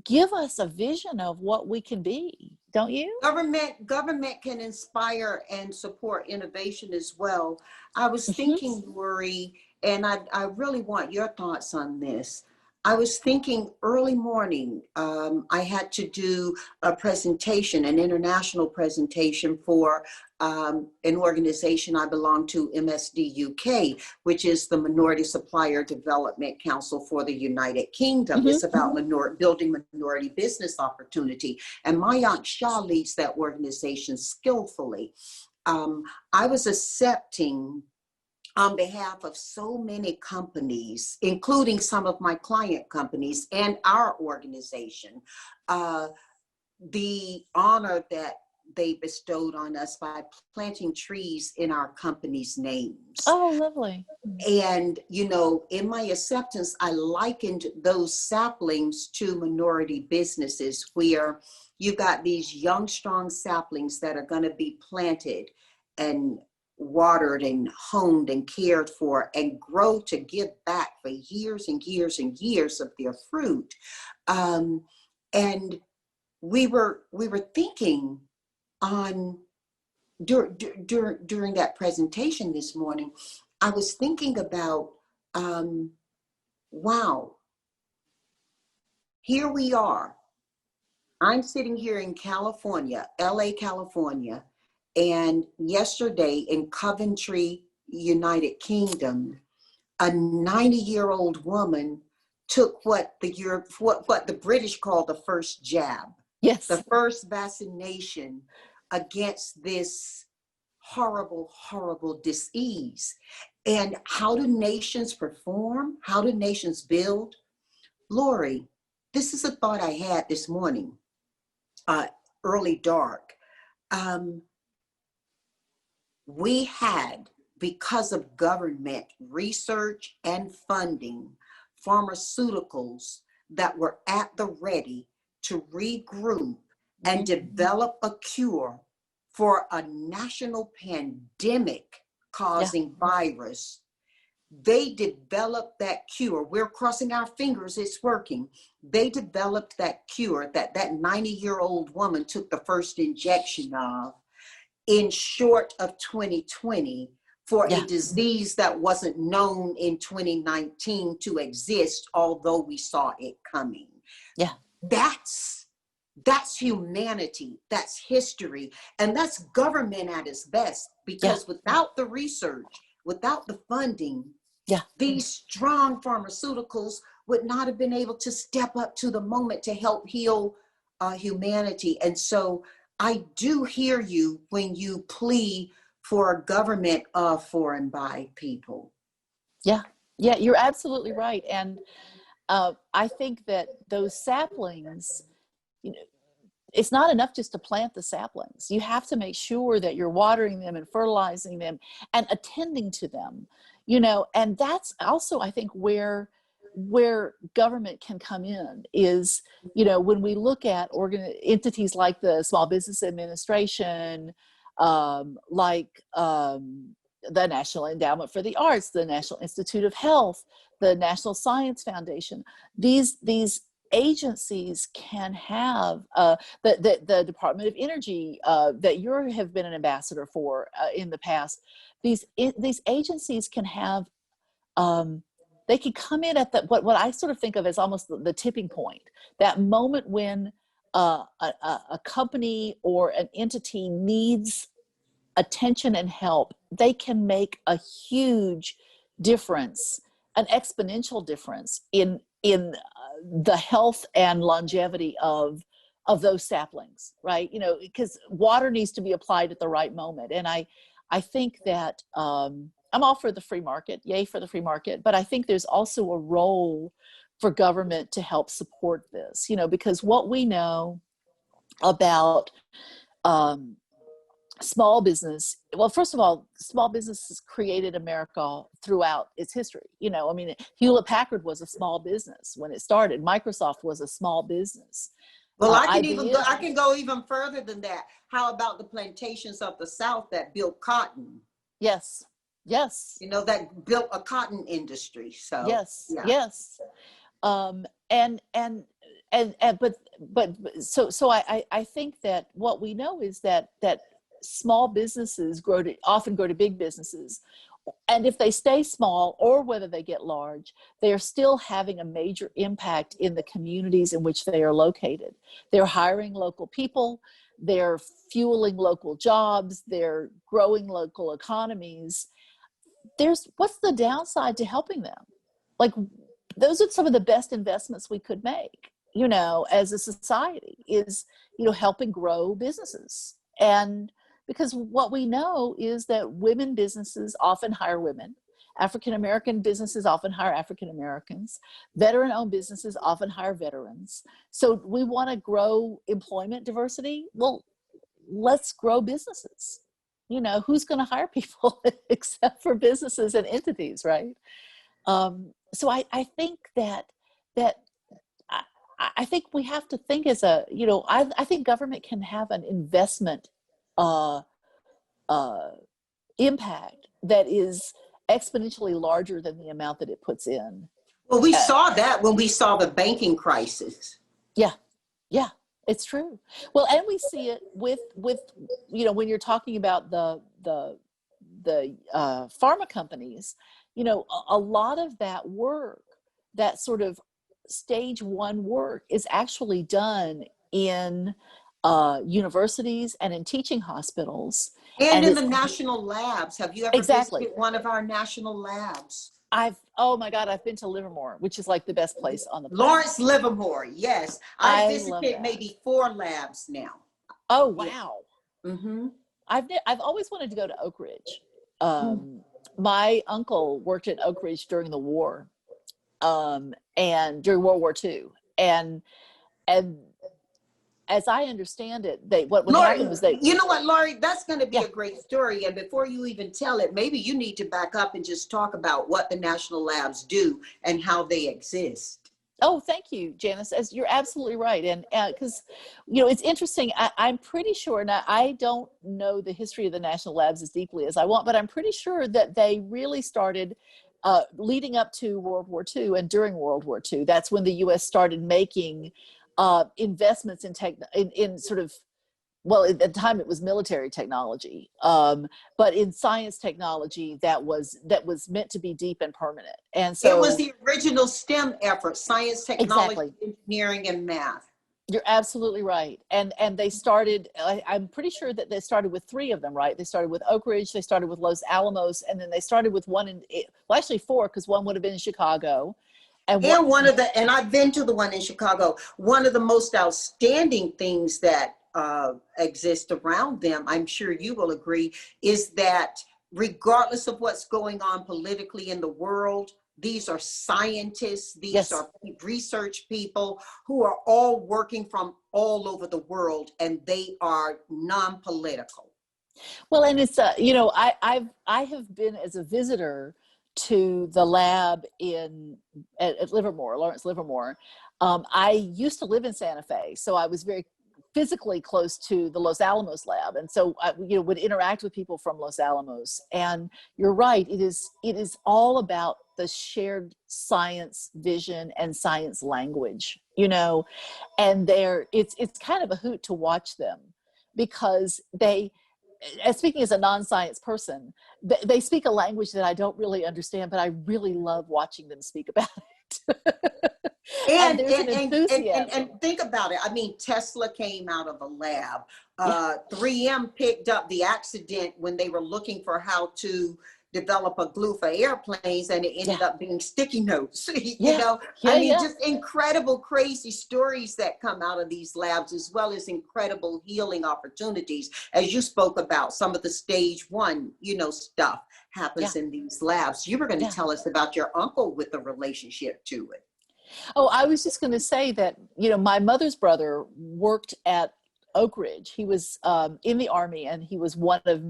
give us a vision of what we can be, don't you? Government can inspire and support innovation as well. I was thinking, Laurie, and I really want your thoughts on this. I was thinking early morning, I had to do a presentation, an international presentation for an organization I belong to, MSD UK, which is the Minority Supplier Development Council for the United Kingdom. It's about building minority business opportunity. And my Aunt Shaw leads that organization skillfully. I was accepting on behalf of so many companies, including some of my client companies and our organization, the honor that they bestowed on us by planting trees in our company's names. Oh, lovely. And, in my acceptance, I likened those saplings to minority businesses where you got these young, strong saplings that are going to be planted and watered and honed and cared for and grow to give back for years and years and years of their fruit. And we were thinking on during that presentation this morning, I was thinking about, wow, here we are. I'm sitting here in California, LA, California, and yesterday in Coventry, United Kingdom, a 90-year-old woman took what the British call the first jab. Yes. The first vaccination against this horrible, horrible disease. And how do nations perform? How do nations build? Laurie, this is a thought I had this morning, early dark. We had, because of government research and funding, pharmaceuticals that were at the ready to regroup and develop a cure for a national pandemic causing virus. They developed that cure. We're crossing our fingers, it's working. They developed that cure that 90-year-old woman took the first injection of in short of 2020 for a disease that wasn't known in 2019 to exist, although we saw it coming. Yeah. That's That's humanity, that's history, and that's government at its best, because without the research, without the funding, these strong pharmaceuticals would not have been able to step up to the moment to help heal humanity. And so I do hear you when you plea for a government of for and by people. Yeah, you're absolutely right. And I think that those saplings, you know, it's not enough just to plant the saplings. You have to make sure that you're watering them and fertilizing them and attending to them, you know, and that's also, I think, where government can come in is, you know, when we look at entities like the Small Business Administration, like the National Endowment for the Arts, the National Institute of Health, the National Science Foundation, these agencies can have the Department of Energy that you have been an ambassador for in the past. These agencies can have they can come in at what I sort of think of as almost the tipping point, that moment when a company or an entity needs attention and help. They can make a huge difference, an exponential difference in the health and longevity of those saplings, right? You know, because water needs to be applied at the right moment. And I think that I'm all for the free market, yay for the free market, but I think there's also a role for government to help support this, you know, because what we know about small business, well, first of all, small businesses created America throughout its history. You know, I mean, Hewlett-Packard was a small business when it started. Microsoft was a small business. Well, I can go even further than that. How about the plantations of the South that built cotton? Yes. You know, that built a cotton industry. So yes. So I think that what we know is that small businesses often grow to big businesses. And if they stay small or whether they get large, they are still having a major impact in the communities in which they are located. They're hiring local people, they're fueling local jobs, they're growing local economies. What's the downside to helping them? Like, those are some of the best investments we could make, you know, as a society, is, you know, helping grow businesses. And because what we know is that women businesses often hire women, African-American businesses often hire African-Americans, veteran-owned businesses often hire veterans. So we want to grow employment diversity. Well, let's grow businesses. You know, who's going to hire people except for businesses and entities, right? So I think that I think we have to think as a, you know, I think government can have an investment impact that is exponentially larger than the amount that it puts in. Well, we saw that when we saw the banking crisis. Yeah, it's true. Well, and we see it with you know, when you're talking about the pharma companies, you know, a lot of that work, that sort of stage one work, is actually done in universities and in teaching hospitals. And in the national labs. Have you ever visited one of our national labs? Oh my God, I've been to Livermore, which is like the best place on the planet. Lawrence Livermore, yes. I visited maybe 4 labs now. Oh, wow. Yeah. Mm-hmm. I've always wanted to go to Oak Ridge. My uncle worked at Oak Ridge during the war, and during World War II. And as I understand it, what happened was you know what, Laurie, that's going to be a great story. And before you even tell it, maybe you need to back up and just talk about what the national labs do and how they exist. Oh, thank you, Janice. You're absolutely right. And because, you know, it's interesting. I'm pretty sure, and I don't know the history of the national labs as deeply as I want, but I'm pretty sure that they really started leading up to World War II and during World War II. That's when the U.S. started making investments in sort of, well, at the time it was military technology, but in science technology that was meant to be deep and permanent. And so it was the original STEM effort: science, technology, engineering, and math. You're absolutely right. And they started, I'm pretty sure that they started with 3 of them, right? They started with Oak Ridge, they started with Los Alamos, and then they started with one well, actually 4, because one would have been in Chicago. And and I've been to the one in Chicago. One of the most outstanding things that exist around them, I'm sure you will agree, is that regardless of what's going on politically in the world, these are scientists, these are research people who are all working from all over the world, and they are non-political. Well, and it's I have been as a visitor to the lab at Livermore, Lawrence Livermore. I used to live in Santa Fe, so I was very physically close to the Los Alamos lab, and so I would interact with people from Los Alamos. And you're right, it is all about the shared science vision and science language, and it's kind of a hoot to watch them, because they, speaking as a non-science person, they speak a language that I don't really understand, but I really love watching them speak about it. And there's an enthusiasm. And think about it. I mean, Tesla came out of a lab. 3M picked up the accident when they were looking for how to develop a glue for airplanes, and it ended up being sticky notes. Just incredible, crazy stories that come out of these labs, as well as incredible healing opportunities. As you spoke about, some of the stage 1, stuff happens in these labs. You were going to tell us about your uncle with the relationship to it. Oh, I was just going to say that, my mother's brother worked at Oak Ridge. He was in the Army, and he was one of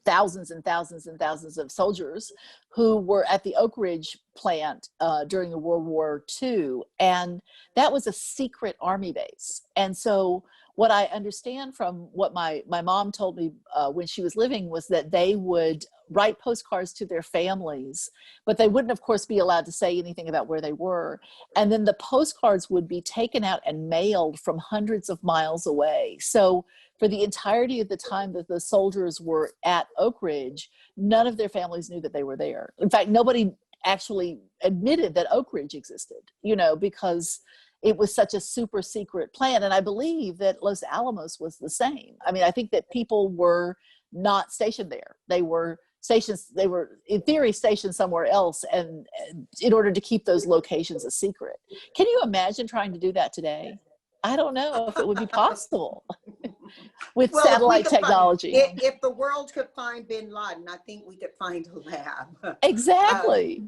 thousands and thousands and thousands of soldiers who were at the Oak Ridge plant during the World War II. And that was a secret Army base. And so what I understand from what my mom told me when she was living was that they would write postcards to their families, but they wouldn't, of course, be allowed to say anything about where they were. And then the postcards would be taken out and mailed from hundreds of miles away. So for the entirety of the time that the soldiers were at Oak Ridge, none of their families knew that they were there. In fact, nobody actually admitted that Oak Ridge existed, because it was such a super secret plan. And I believe that Los Alamos was the same. I mean, I think that people were not stationed there. They were in theory stationed somewhere else, and in order to keep those locations a secret. Can you imagine trying to do that today? I don't know if it would be possible with satellite technology. If the world could find bin Laden, I think we could find a lab. Exactly.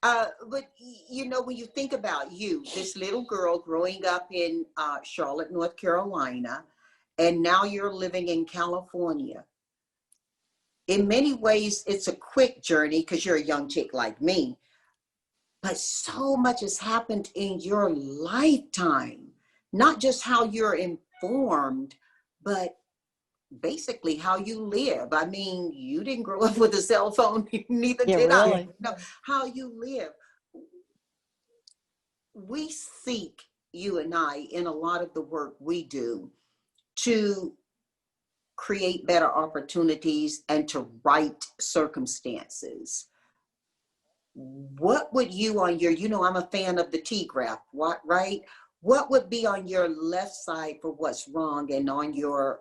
But when you think about this little girl growing up in Charlotte, North Carolina, and now you're living in California, in many ways, it's a quick journey because you're a young chick like me, but so much has happened in your lifetime, not just how you're informed, but basically how you live. I mean, you didn't grow up with a cell phone, neither did really. I. No, how you live. We seek, you and I, in a lot of the work we do, to create better opportunities and to right circumstances. What would you on your, I'm a fan of the T graph, right? What would be on your left side for what's wrong, and on your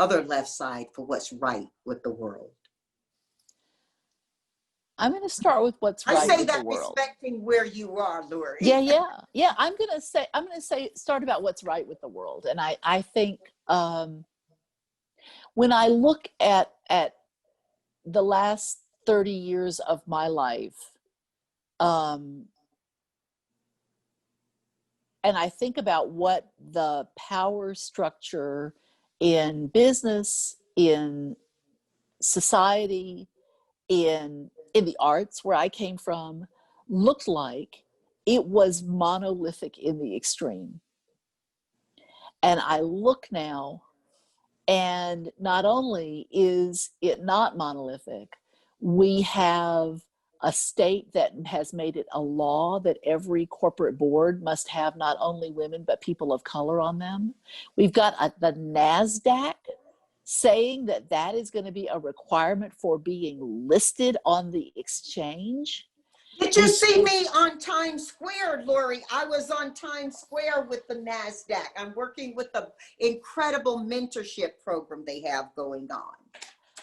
other left side for what's right with the world? I'm going to start with what's right with the world. Respecting where you are, Laurie. Yeah. I'm going to say start about what's right with the world. And I think when I look at the last 30 years of my life, and I think about what the power structure in business, in society, in the arts where I came from looked like, it was monolithic in the extreme. And I look now, and not only is it not monolithic, we have a state that has made it a law that every corporate board must have not only women, but people of color on them. We've got the NASDAQ saying that is going to be a requirement for being listed on the exchange. Did you see me on Times Square, Laurie? I was on Times Square with the NASDAQ. I'm working with the incredible mentorship program they have going on.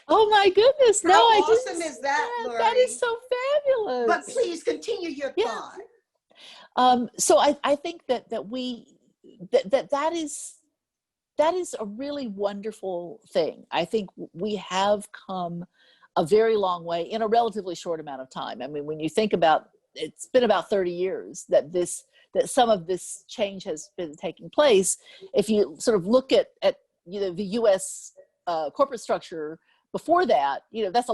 Oh my goodness. No, How I awesome didn't. is that, Laurie? That is so fabulous. But please continue your Yeah. thought. So I think that is a really wonderful thing. I think we have come a very long way in a relatively short amount of time. I mean, when you think about, it's been about 30 years that some of this change has been taking place. If you sort of look at the U.S. Corporate structure before that, that's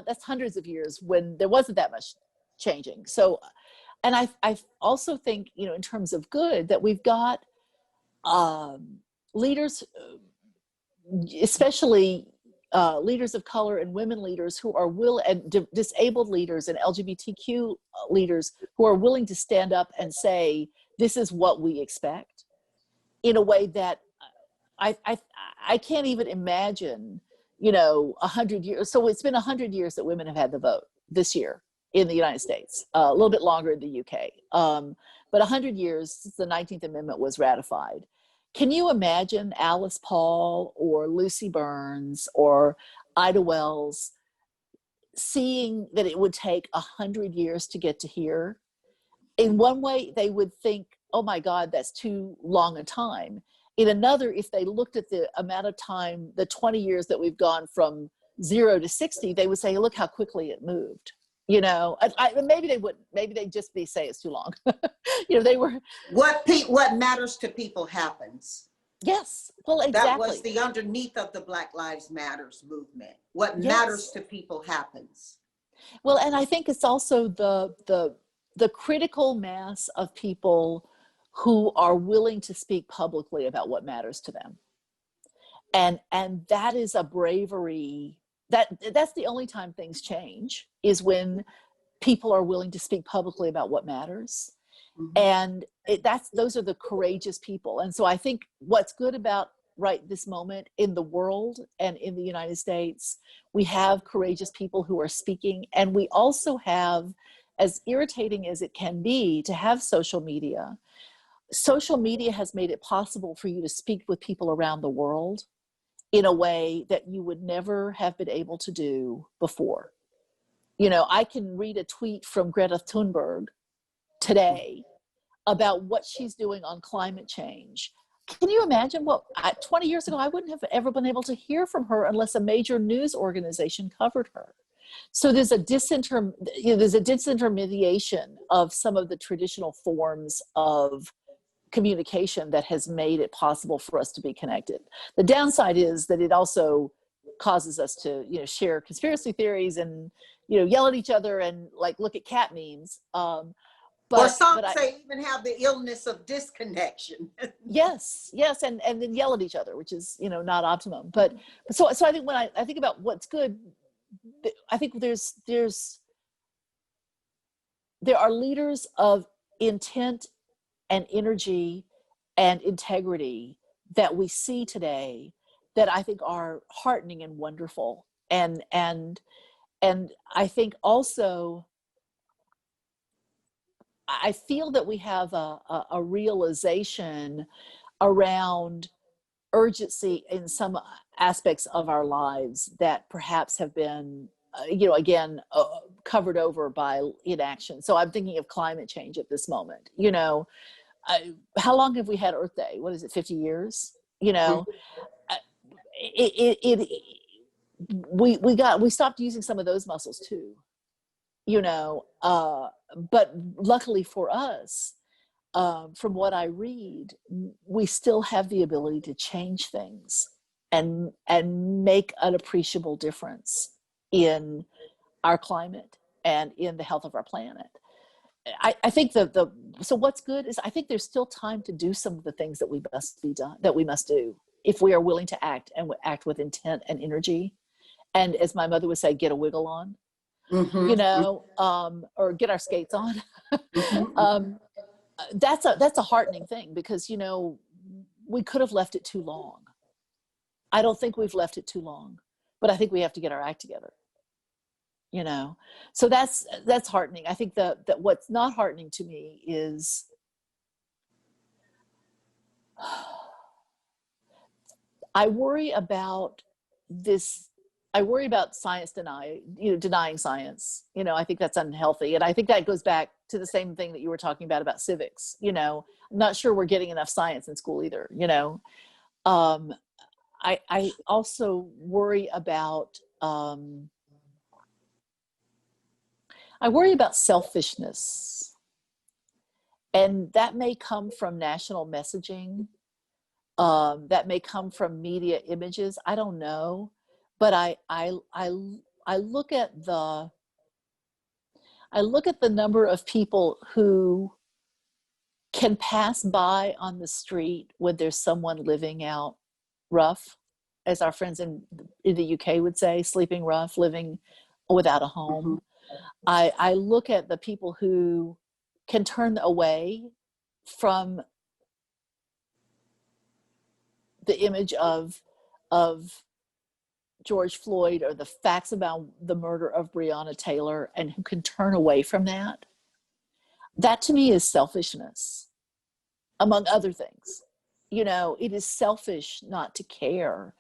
that's hundreds of years when there wasn't that much changing. So, and I also think, in terms of good, that we've got leaders, especially leaders of color and women leaders who are and disabled leaders and LGBTQ leaders who are willing to stand up and say, this is what we expect, in a way that I can't even imagine, 100 years. So it's been 100 years that women have had the vote this year in the United States, a little bit longer in the UK. But 100 years since the 19th Amendment was ratified. Can you imagine Alice Paul or Lucy Burns or Ida Wells seeing that it would take 100 years to get to here? In one way, they would think, oh my God, that's too long a time. In another, if they looked at the amount of time, the 20 years that we've gone from 0 to 60, they would say, look how quickly it moved. Maybe they wouldn't. Maybe they'd just say it's too long. They were. What matters to people happens. Yes. Well, exactly. That was the underneath of the Black Lives Matters movement. What matters to people happens. Well, and I think it's also the critical mass of people who are willing to speak publicly about what matters to them, and that is a bravery. That's the only time things change, is when people are willing to speak publicly about what matters. Mm-hmm. And those are the courageous people. And so I think what's good about right this moment in the world and in the United States, we have courageous people who are speaking. And we also have, as irritating as it can be to have social media has made it possible for you to speak with people around the world in a way that you would never have been able to do before. I can read a tweet from Greta Thunberg today about what she's doing on climate change. Can you imagine 20 years ago, I wouldn't have ever been able to hear from her unless a major news organization covered her. So there's a disintermediation of some of the traditional forms of communication that has made it possible for us to be connected. The downside is that it also causes us to, share conspiracy theories and, yell at each other and look at cat memes. Or some say even have the illness of disconnection. Yes, and then yell at each other, which is, not optimum. But so I think when I think about what's good, I think there are leaders of intent and energy and integrity that we see today that I think are heartening and wonderful. And I think also, I feel that we have a realization around urgency in some aspects of our lives that perhaps have been, covered over by inaction. So I'm thinking of climate change at this moment. How long have we had Earth Day? What is it, 50 years? We stopped using some of those muscles too. But luckily for us, from what I read, we still have the ability to change things and make an appreciable difference in our climate and in the health of our planet. I think so what's good is I think there's still time to do some of the things that we must do if we are willing to act with intent and energy. And as my mother would say, get a wiggle on. Mm-hmm. Or get our skates on. Mm-hmm. That's a heartening thing because, we could have left it too long. I don't think we've left it too long, but I think we have to get our act together. you know. So that's heartening. I think that what's not heartening to me is I worry about this. I worry about science denying science. You know, I think that's unhealthy. And I think that goes back to the same thing that you were talking about civics. You know, I'm not sure we're getting enough science in school either, you know. I also worry about selfishness. And that may come from national messaging. That may come from media images. I don't know. But I look at the number of people who can pass by on the street when there's someone living out rough, as our friends in the UK would say, sleeping rough, living without a home. Mm-hmm. I look at the people who can turn away from the image of George Floyd or the facts about the murder of Breonna Taylor, and who can turn away from that. That to me is selfishness, among other things. You know, it is selfish not to care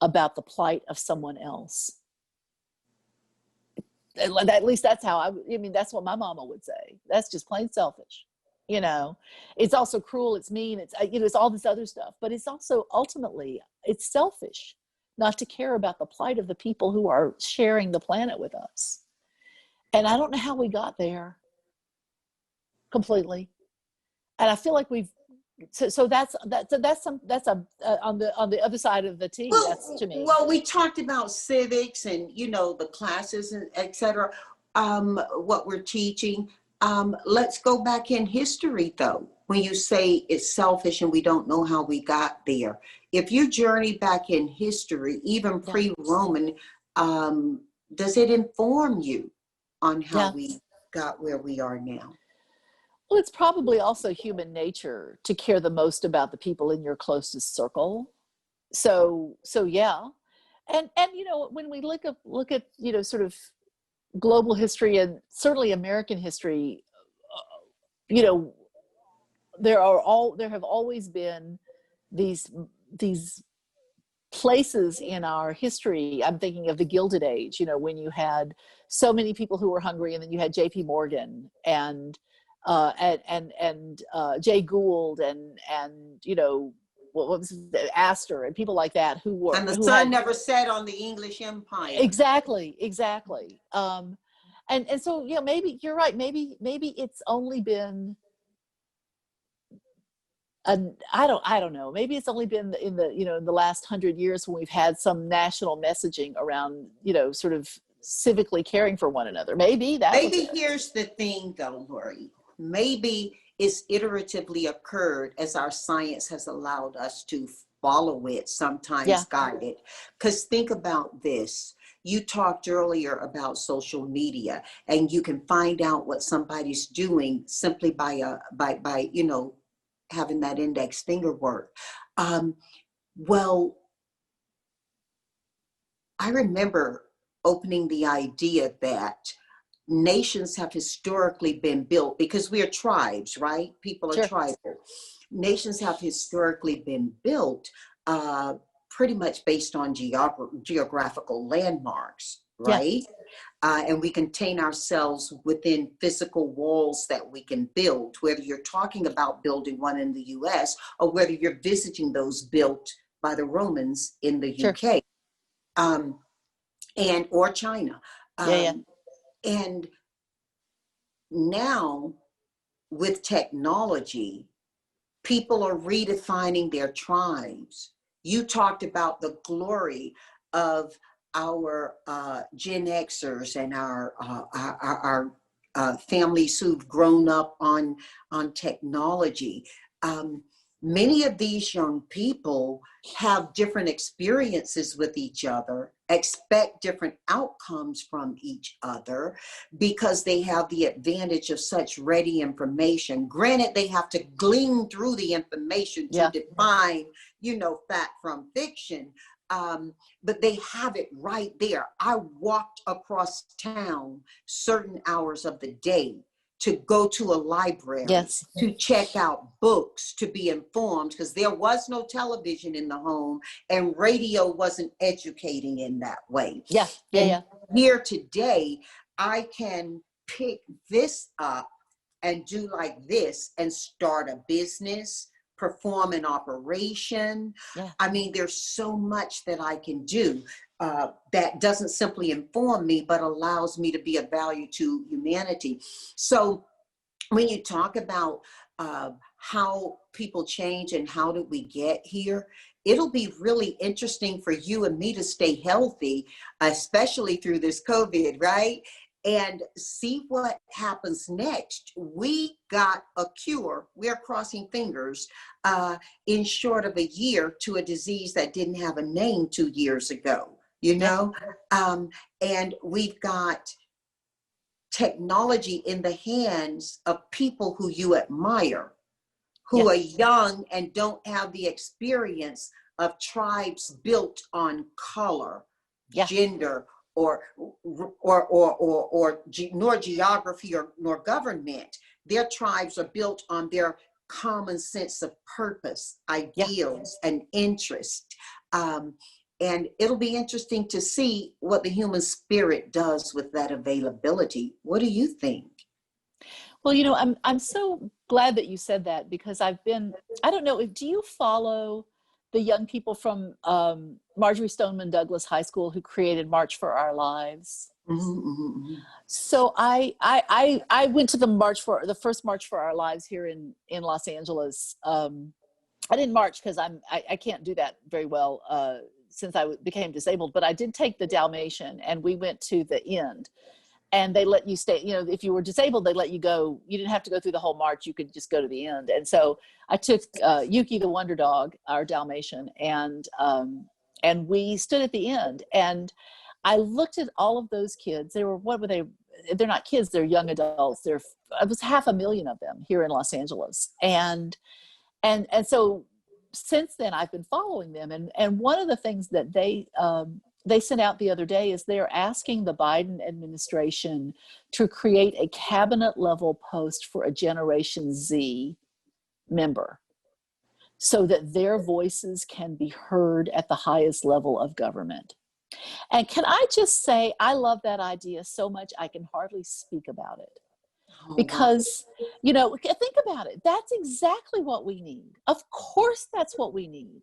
about the plight of someone else. At least that's how I mean, that's what my mama would say. That's just plain selfish. You know, it's also cruel, it's mean, it's, you know, it's all this other stuff, but it's also ultimately, it's selfish not to care about the plight of the people who are sharing the planet with us. And I don't know how we got there completely. And I feel like so that's on the other side of the T. Well, that's to me. Well, we talked about civics and, you know, the classes and et cetera, what we're teaching. Let's go back in history though. When you say it's selfish and we don't know how we got there, if you journey back in history, even pre-Roman, does it inform you on how we got where we are now? Well, it's probably also human nature to care the most about the people in your closest circle. So yeah. And you know, when we look at, you know, sort of global history and certainly American history, you know, there have always been these places in our history. I'm thinking of the Gilded Age, you know, when you had so many people who were hungry, and then you had J.P. Morgan and Jay Gould and you know, what was it, Astor and people like that who were, and the sun never set on the English Empire. Exactly. And so, you know, maybe you're right. Maybe it's only been I don't know. Maybe it's only been in the last 100 years when we've had some national messaging around, you know, sort of civically caring for one another. Maybe here's the thing though, Laurie. Maybe it's iteratively occurred as our science has allowed us to follow it, sometimes guide it. Because think about this. You talked earlier about social media, and you can find out what somebody's doing simply by you know, having that index finger work. Well, I remember opening the idea that nations have historically been built, because we are tribes, right? People are tribal. Nations have historically been built pretty much based on geographical landmarks, right? And we contain ourselves within physical walls that we can build, whether you're talking about building one in the US or whether you're visiting those built by the Romans in the UK and or China. And now with technology, people are redefining their tribes. You talked about the glory of our Gen Xers and our families who've grown up on technology. Many of these young people have different experiences with each other, expect different outcomes from each other because they have the advantage of such ready information. Granted, they have to glean through the information to define, you know, fact from fiction. but they have it right there. I walked across town certain hours of the day to go to a library, Yes. to check out books, to be informed, because there was no television in the home and radio wasn't educating in that way. Yeah. And here today, I can pick this up and do like this and start a business, perform an operation. Yeah. I mean, there's so much that I can do that doesn't simply inform me, but allows me to be of value to humanity. So when you talk about how people change and how did we get here, it'll be really interesting for you and me to stay healthy, especially through this COVID, right? And see what happens next. We got a cure. We're crossing fingers in short of a year to a disease that didn't have a name 2 years ago, you know? And we've got technology in the hands of people who you admire, who are young and don't have the experience of tribes built on color, gender, or nor geography nor government. Their tribes are built on their common sense of purpose, ideals, and interest. And it'll be interesting to see what the human spirit does with that availability. What do you think? Well, you know, I'm so glad that you said that, because I don't know, do you follow the young people from Marjorie Stoneman Douglas High School who created March for Our Lives? So I went to the first March for Our Lives here in Los Angeles. I didn't march because I can't do that very well since I became disabled, but I did take the Dalmatian and we went to the end. And they let you stay, you know, if you were disabled, they let you go. You didn't have to go through the whole march. You could just go to the end. And so I took Yuki, the Wonder Dog, our Dalmatian, and we stood at the end. And I looked at all of those kids. They were, what were they? They're not kids. They're young adults. It was 500,000 of them here in Los Angeles. And so since then, I've been following them. And one of the things that they sent out the other day is they're asking the Biden administration to create a cabinet level post for a Generation Z member so that their voices can be heard at the highest level of government. And can I just say, I love that idea so much, I can hardly speak about it. Because, you know, think about it. That's exactly what we need. Of course, that's what we need.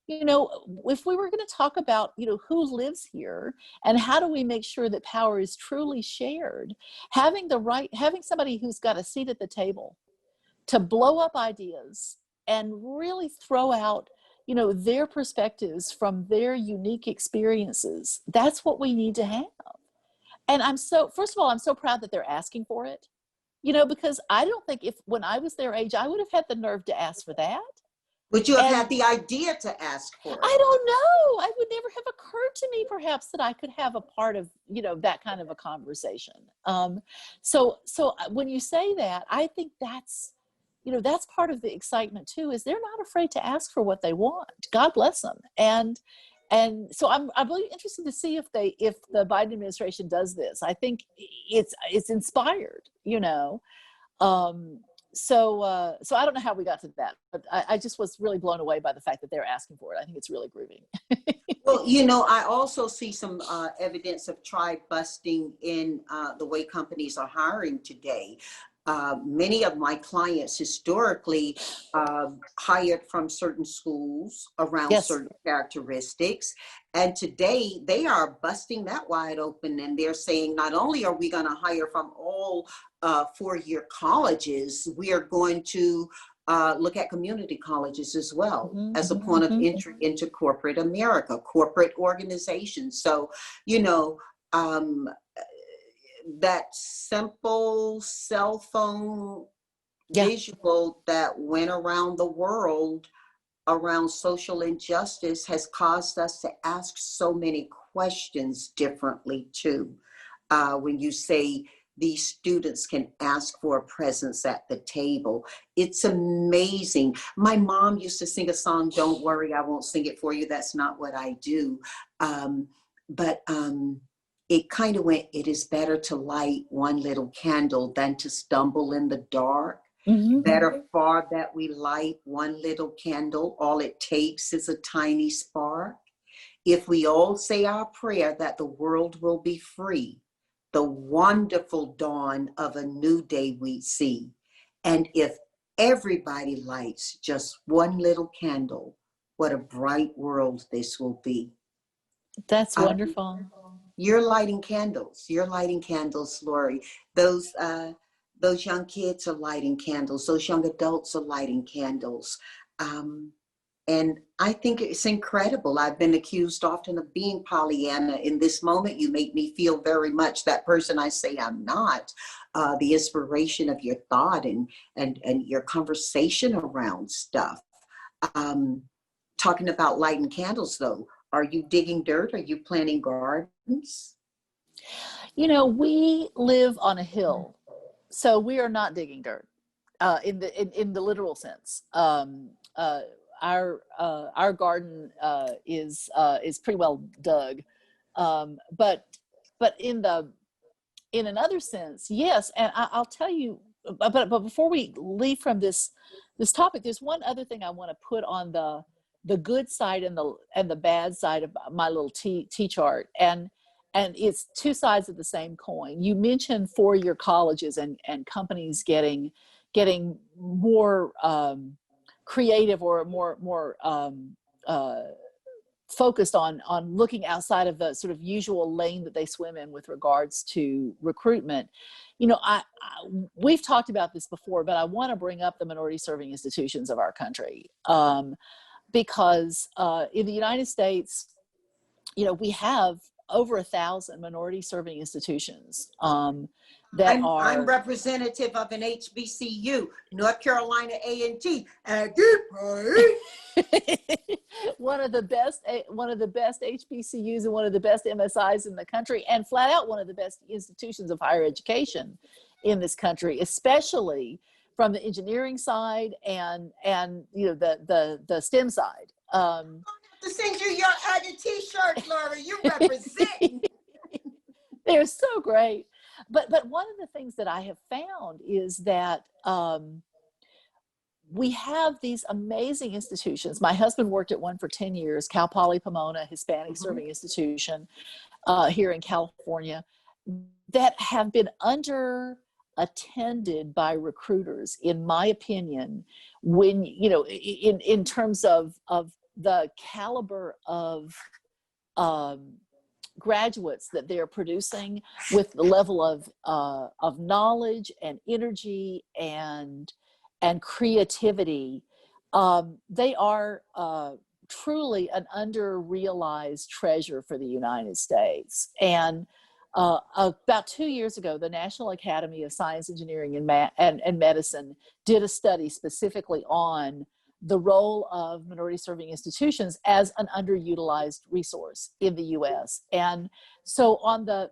You know, if we were going to talk about, you know, who lives here and how do we make sure that power is truly shared, having somebody who's got a seat at the table to blow up ideas and really throw out, you know, their perspectives from their unique experiences, that's what we need to have. And first of all, I'm so proud that they're asking for it, you know, because I don't think when I was their age, I would have had the nerve to ask for that. Would you have had the idea to ask for it? I don't know. It would never have occurred to me, perhaps, that I could have a part of, you know, that kind of a conversation. So when you say that, I think that's, you know, that's part of the excitement too, is they're not afraid to ask for what they want. God bless them. And so I'm really interested to see if the Biden administration does this. I think it's inspired, you know. So I don't know how we got to that, but I just was really blown away by the fact that they're asking for it. I think it's really groovy. Well, you know, I also see some evidence of tribe busting in the way companies are hiring today. Many of my clients historically hired from certain schools around certain characteristics. And today they are busting that wide open, and they're saying, not only are we going to hire from all 4-year colleges, we are going to look at community colleges as well as a point of entry into corporate America, corporate organizations. So, you know, that simple cell phone visual that went around the world around social injustice has caused us to ask so many questions differently too. When you say these students can ask for a presence at the table. It's amazing. My mom used to sing a song, "Don't worry, I won't sing it for you. That's not what I do." But it kind of went, "It is better to light one little candle than to stumble in the dark. Better far that we light one little candle. All it takes is a tiny spark. If we all say our prayer that the world will be free, the wonderful dawn of a new day we see. And if everybody lights just one little candle, what a bright world this will be." That's wonderful. You're lighting candles. You're lighting candles, Laurie. Those young kids are lighting candles. Those young adults are lighting candles. And I think it's incredible. I've been accused often of being Pollyanna. In this moment, you make me feel very much that person I say I'm not. The inspiration of your thought and your conversation around stuff. Talking about lighting candles, though, are you digging dirt? Are you planting gardens? You know, we live on a hill, so we are not digging dirt in the literal sense. Our garden is pretty well dug, but in another sense, yes. And I'll tell you, but before we leave from this topic, there's one other thing I want to put on the good side and the bad side of my little T chart, and it's two sides of the same coin. You mentioned four-year colleges and companies getting more creative or more focused on looking outside of the sort of usual lane that they swim in with regards to recruitment. You know, we've talked about this before, but I want to bring up the minority serving institutions of our country. Because in the United States, you know, we have over 1,000 minority serving institutions that I'm representative of an HBCU, North Carolina A&T. one of the best HBCUs and one of the best MSIs in the country, and flat out one of the best institutions of higher education in this country, especially from the engineering side and you know the STEM side. To send you your other T-shirt, Laurie. You represent. They're so great. But one of the things that I have found is that we have these amazing institutions. My husband worked at one for 10 years, Cal Poly Pomona, Hispanic Serving Institution here in California, that have been attended by recruiters, in my opinion, when, you know, in terms of the caliber of graduates that they're producing, with the level of knowledge and energy and creativity. They are truly an under-realized treasure for the United States. And about 2 years ago, the National Academy of Science, Engineering, and Medicine did a study specifically on the role of minority serving institutions as an underutilized resource in the U.S. And so on the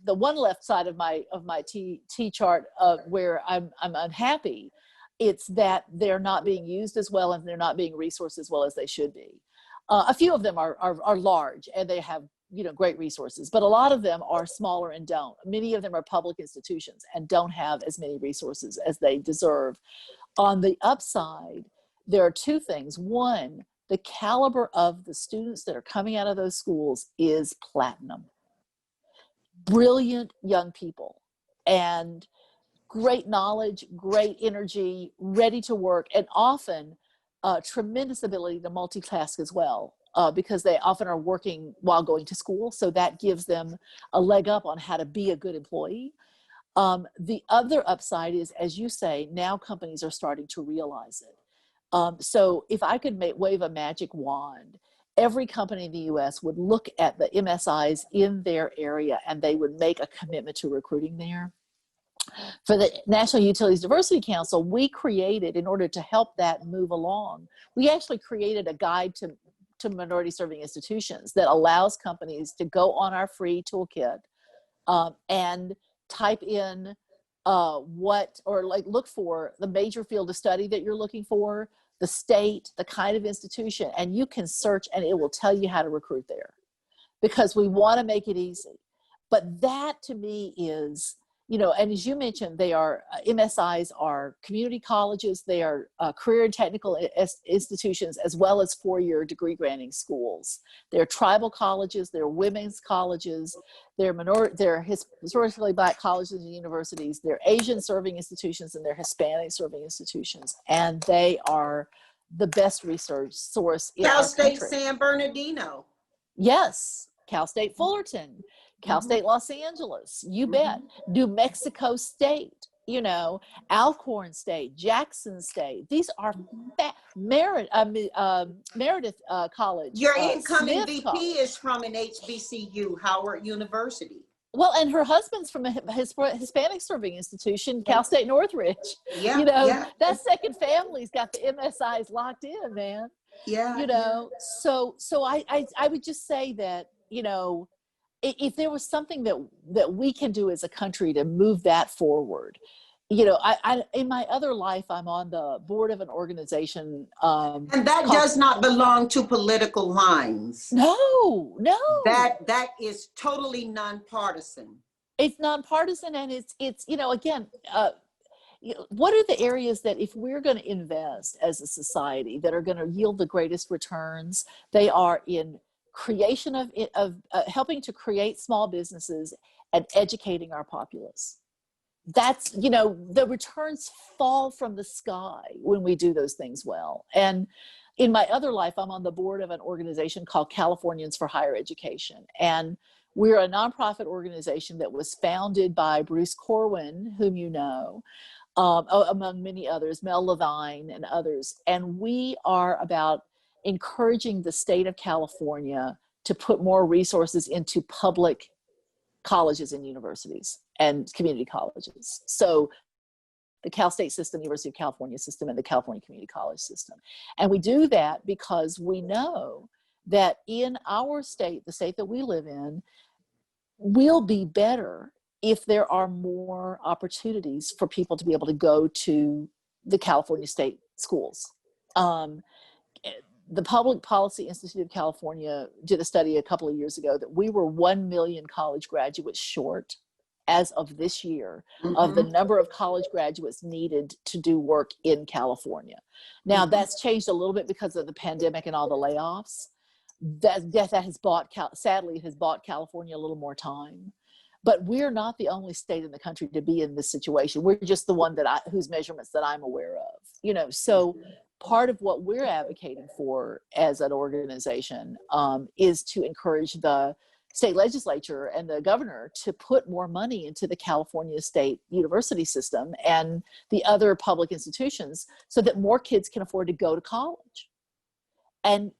one left side of my T chart, where I'm unhappy, it's that they're not being used as well and they're not being resourced as well as they should be. A few of them are large and they have, you know, great resources, but a lot of them are smaller and don't. Many of them are public institutions and don't have as many resources as they deserve. On the upside, there are two things. One, the caliber of the students that are coming out of those schools is platinum. Brilliant young people and great knowledge, great energy, ready to work, and often tremendous ability to multitask as well, because they often are working while going to school. So that gives them a leg up on how to be a good employee. The other upside is, as you say, now companies are starting to realize it. So if I could wave a magic wand, every company in the US would look at the MSIs in their area and they would make a commitment to recruiting there. For the National Utilities Diversity Council, we created, in order to help that move along, we actually created a guide to minority serving institutions that allows companies to go on our free toolkit, and type in look for the major field of study that you're looking for, the state, the kind of institution, and you can search and it will tell you how to recruit there, because we want to make it easy. But that to me is, and as you mentioned, they are MSIs are community colleges, they are career and technical institutions, as well as four-year degree granting schools. They're tribal colleges, they're women's colleges, they're historically Black colleges and universities, they're Asian serving institutions, and they're Hispanic serving institutions, and they are the best research source in Cal our State country. San Bernardino. Yes, Cal State Fullerton, Cal State Los Angeles, you bet. New Mexico State, Alcorn State, Jackson State. These are Meredith College. Your incoming Smith VP College. is from an HBCU, Howard University. Well, and her husband's from a Hispanic serving institution, Cal State Northridge. Yeah, that second family's got the MSIs locked in, man. Yeah. So I would just say that, if there was something that we can do as a country to move that forward, I in my other life, I'm on the board of an organization. And that does not belong to political lines. No. That is totally nonpartisan. It's nonpartisan, and it's again, what are the areas that if we're going to invest as a society that are going to yield the greatest returns? They are in creation of helping to create small businesses and educating our populace. That's, the returns fall from the sky when we do those things well. And in my other life, I'm on the board of an organization called Californians for Higher Education. And we're a nonprofit organization that was founded by Bruce Corwin, whom you know, among many others, Mel Levine and others. And we are about encouraging the state of California to put more resources into public colleges and universities and community colleges. So the Cal State system, University of California system, and the California Community College system. And we do that because we know that in our state, the state that we live in, will be better if there are more opportunities for people to be able to go to the California state schools. The Public Policy Institute of California did a study a couple of years ago that we were 1 million college graduates short as of this year of the number of college graduates needed to do work in California. Now that's changed a little bit because of the pandemic and all the layoffs. That has sadly, it has bought California a little more time. But we're not the only state in the country to be in this situation. We're just the one whose measurements that I'm aware of. So part of what we're advocating for as an organization is to encourage the state legislature and the governor to put more money into the California state university system and the other public institutions so that more kids can afford to go to college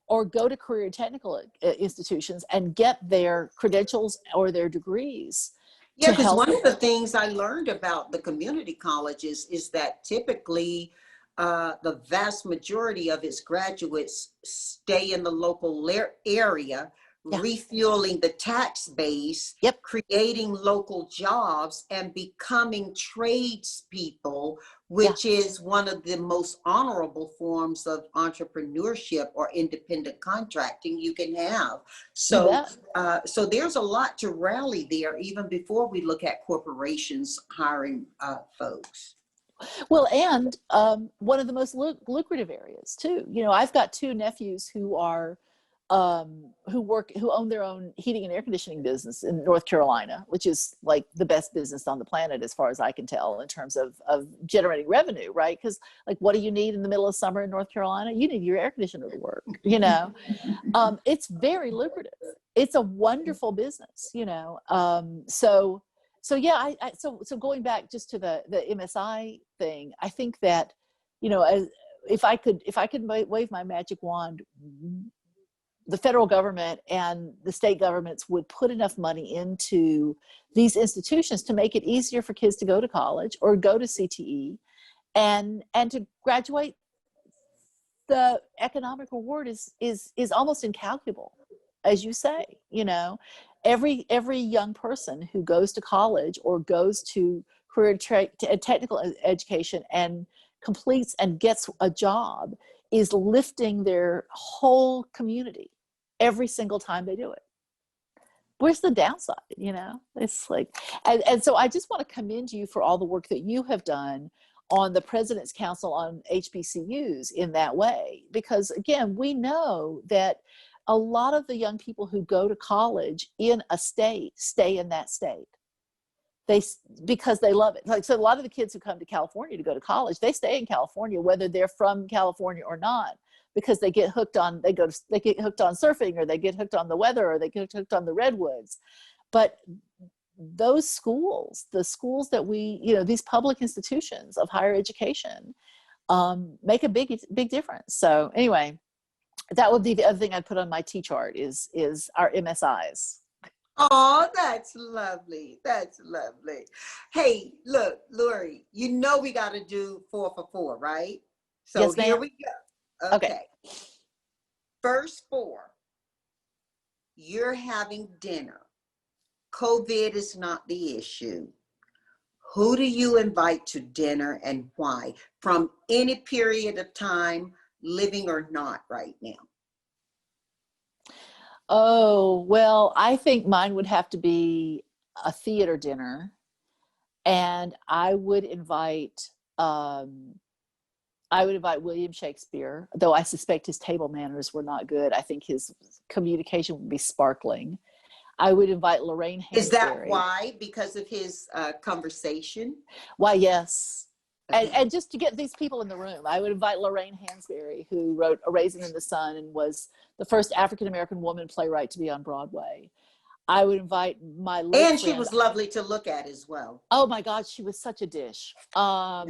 or go to career technical institutions and get their credentials or their degrees. Yeah, because one of the things I learned about the community colleges is that typically the vast majority of its graduates stay in the local area, refueling the tax base, creating local jobs, and becoming tradespeople, which is one of the most honorable forms of entrepreneurship or independent contracting you can have. So, so there's a lot to rally there, even before we look at corporations hiring folks. Well, and one of the most lucrative areas too. I've got two nephews who are who own their own heating and air conditioning business in North Carolina, which is like the best business on the planet as far as I can tell in terms of generating revenue, right? Because like, what do you need in the middle of summer in North Carolina? You need your air conditioner to work, It's very lucrative. It's a wonderful business, So going back just to the MSI thing, I think that, if I could wave my magic wand, the federal government and the state governments would put enough money into these institutions to make it easier for kids to go to college or go to CTE and to graduate. The economic reward is almost incalculable, as you say, every young person who goes to college or goes to technical education and completes and gets a job is lifting their whole community every single time they do it. Where's the downside? It's like, and so I just want to commend you for all the work that you have done on the President's Council on HBCUs in that way, because again, we know that a lot of the young people who go to college in a state stay in that state. Because they love it. Like, so a lot of the kids who come to California to go to college, they stay in California, whether they're from California or not, because they get hooked on, they get hooked on surfing, or they get hooked on the weather, or they get hooked on the redwoods. But those schools, the schools that these public institutions of higher education, make a big difference. So anyway, that would be the other thing I'd put on my T chart is our MSIs. Oh, that's lovely. That's lovely. Hey, look, Laurie, we got to do 4 for 4, right? So yes, here we go. Okay. First 4, you're having dinner. COVID is not the issue. Who do you invite to dinner and why? From any period of time, living or not right now? Oh, well, I think mine would have to be a theater dinner, and I would invite William Shakespeare, though I suspect his table manners were not good. I think his communication would be sparkling. I would invite Lorraine Hansberry. Is that why? Because of his conversation? Why, yes. Okay. And just to get these people in the room, I would invite Lorraine Hansberry, who wrote A Raisin in the Sun and was the first African-American woman playwright to be on Broadway. I would invite my late friend. She was lovely to look at as well. Oh my God, she was such a dish. I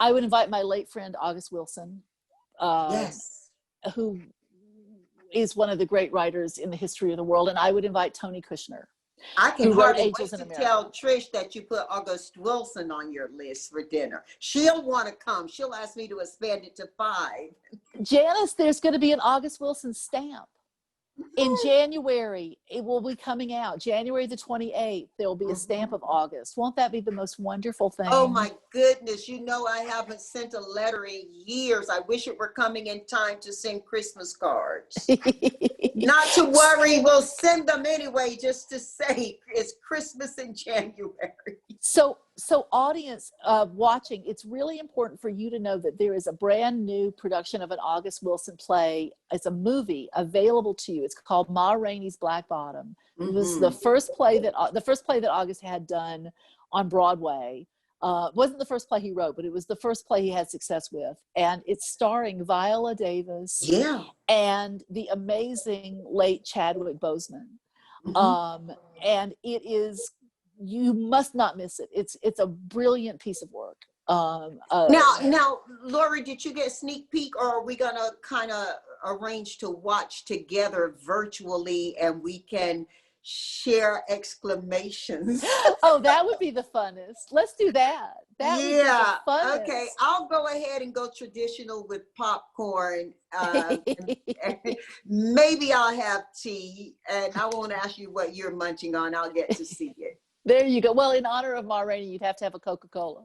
would invite my late friend, August Wilson, yes, who is one of the great writers in the history of the world. And I would invite Tony Kushner. I can hardly wait to America. tell Trish that you put August Wilson on your list for dinner. She'll want to come. She'll ask me to expand it to 5. Janice, there's going to be an August Wilson stamp. In January, it will be coming out. January the 28th, there will be a stamp of August. Won't that be the most wonderful thing? Oh my goodness. I haven't sent a letter in years. I wish it were coming in time to send Christmas cards. Not to worry, we'll send them anyway, just to say it's Christmas in January. So audience watching, it's really important for you to know that there is a brand new production of an August Wilson play. It's a movie available to you. It's called Ma Rainey's Black Bottom. It was the first play that August had done on Broadway. It wasn't the first play he wrote, but it was the first play he had success with. And it's starring Viola Davis and the amazing late Chadwick Boseman. And it is, you must not miss it. It's a brilliant piece of work. Now, Laurie, did you get a sneak peek, or are we gonna kind of arrange to watch together virtually and we can share exclamations? Oh, that would be the funnest. Let's do that. That would be the funnest. Okay, I'll go ahead and go traditional with popcorn. And maybe I'll have tea, and I won't ask you what you're munching on. I'll get to see it. There you go. Well, in honor of Ma Rainey, you'd have to have a Coca-Cola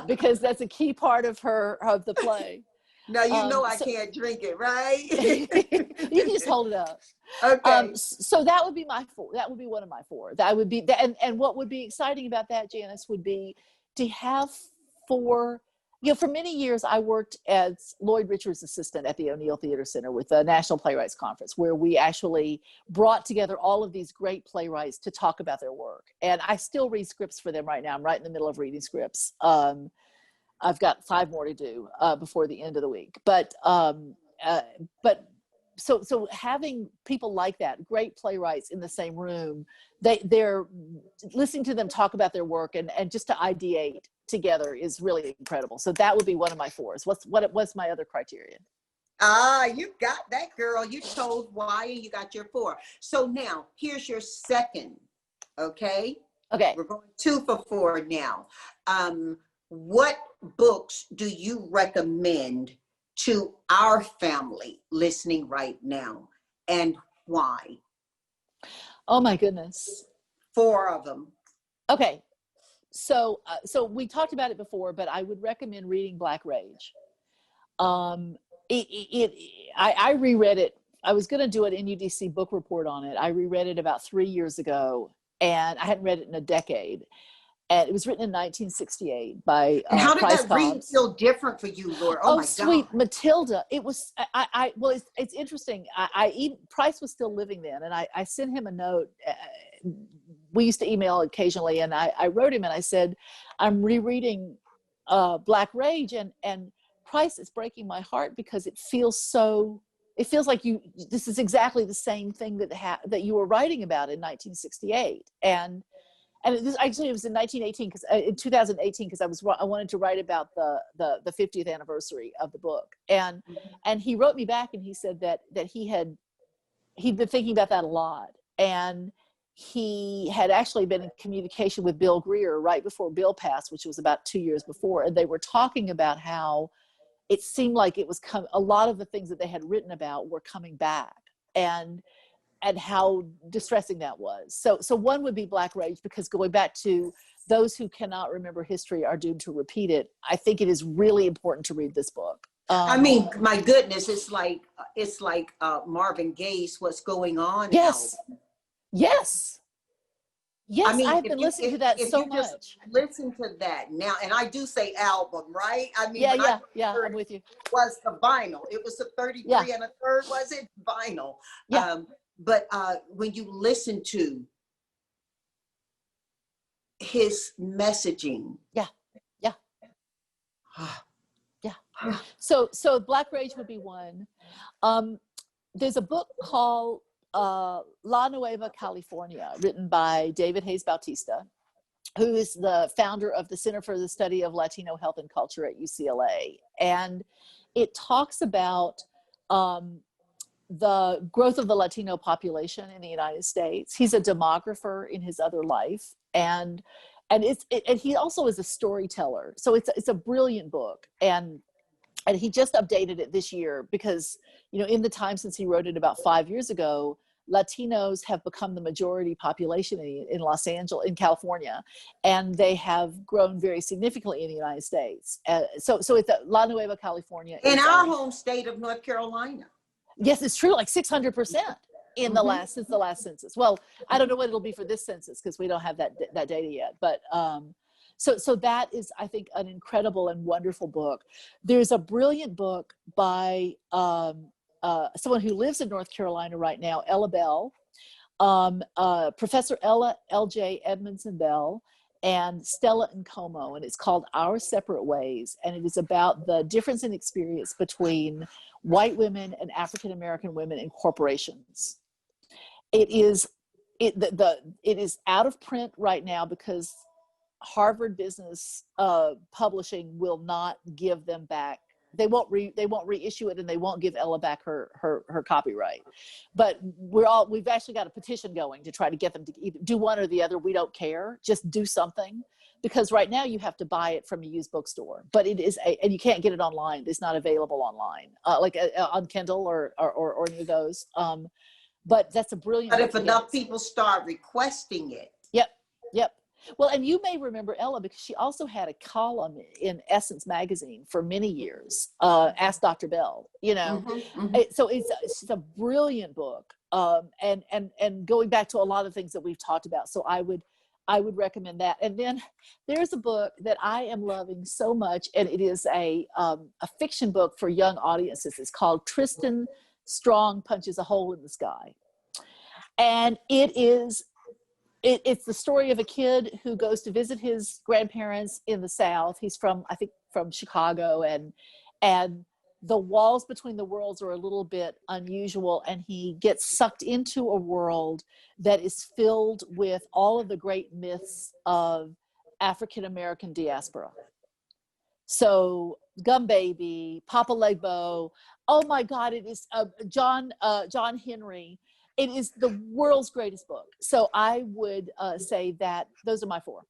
because that's a key part of the play. Now I can't drink it, right? You can just hold it up. Okay. So that would be my 4. That would be one of my 4. That would be that. And what would be exciting about that, Janice, would be to have 4. For many years, I worked as Lloyd Richards' assistant at the O'Neill Theater Center with the National Playwrights Conference, where we actually brought together all of these great playwrights to talk about their work. And I still read scripts for them right now. I'm right in the middle of reading scripts. I've got 5 more to do before the end of the week. But so having people like that, great playwrights in the same room, they're listening to them talk about their work and just to ideate together is really incredible. So that would be one of my 4s. What's my other criterion? You got that, girl. You told why and you got your 4. So now here's your second. Okay. We're going 2 for 4 now. What books do you recommend to our family listening right now, and why? Oh my goodness. 4 of them. Okay. So we talked about it before, but I would recommend reading Black Rage. I reread it. I was going to do an NUDC book report on it. I reread it about 3 years ago, and I hadn't read it in a decade. And it was written in 1968 by And how did Price that read Cobbs. feel different for you, Laura? Oh, my sweet God. Matilda. It was, well, it's interesting. Price was still living then, and I sent him a note. We used to email occasionally, and I wrote him and I said, I'm rereading Black Rage, and Price is breaking my heart because it feels like this is exactly the same thing that you were writing about in 1968. And it was in 1918, in 2018, because I wanted to write about the 50th anniversary of the book. And he wrote me back and he said that he'd been thinking about that a lot. And he had actually been in communication with Bill Greer right before Bill passed, which was about 2 years before. And they were talking about how it seemed like it was a lot of the things that they had written about were coming back, and how distressing that was. So one would be Black Rage, because going back to those who cannot remember history are doomed to repeat it. I think it is really important to read this book. I mean, my goodness, it's like Marvin Gaye's "What's Going On" Yes. album. Yes. Yes, I mean, I've been listening to that so much. Just listen to that now, and I do say album, right? I mean, yeah, I'm with you. Was the vinyl? It was a 33 and a third, was it? Vinyl. Yeah. But when you listen to his messaging, yeah. So Black Rage would be one. There's a book called La Nueva California, written by David Hayes Bautista, who is the founder of the Center for the Study of Latino Health and Culture at UCLA. And it talks about the growth of the Latino population in the United States. He's a demographer in his other life. And he also is a storyteller. So it's a brilliant book. And he just updated it this year because, in the time since he wrote it about 5 years ago, Latinos have become the majority population in Los Angeles, in California, and they have grown very significantly in the United States. So it's La Nueva California. In our home state of North Carolina. Yes, it's true, like 600% in since the last census. Well, I don't know what it'll be for this census because we don't have that data yet. But so that is, I think, an incredible and wonderful book. There's a brilliant book by someone who lives in North Carolina right now, Ella Bell, Professor Ella L.J. Edmondson Bell, and Stella Nkomo, and it's called Our Separate Ways, and it is about the difference in experience between white women and African American women in corporations. It is out of print right now because Harvard Business Publishing will not give them back. They won't reissue it, and they won't give Ella back her copyright. But we've actually got a petition going to try to get them to either do one or the other. We don't care, just do something, because right now you have to buy it from a used bookstore, but it is and you can't get it online. It's not available online, like on Kindle or any of those. But that's a brilliant. But if enough people start requesting it. Yep. Well, and you may remember Ella because she also had a column in Essence magazine for many years. Ask Dr. Bell, So it's a brilliant book. And going back to a lot of things that we've talked about. So I would recommend that. And then there's a book that I am loving so much, and it is a fiction book for young audiences. It's called Tristan Strong Punches a Hole in the Sky. And it's the story of a kid who goes to visit his grandparents in the South. He's from Chicago, and the walls between the worlds are a little bit unusual, and he gets sucked into a world that is filled with all of the great myths of African American diaspora. So Gum Baby, Papa Legbo, oh my God, it is John Henry. It is the world's greatest book. So I would say that those are my 4.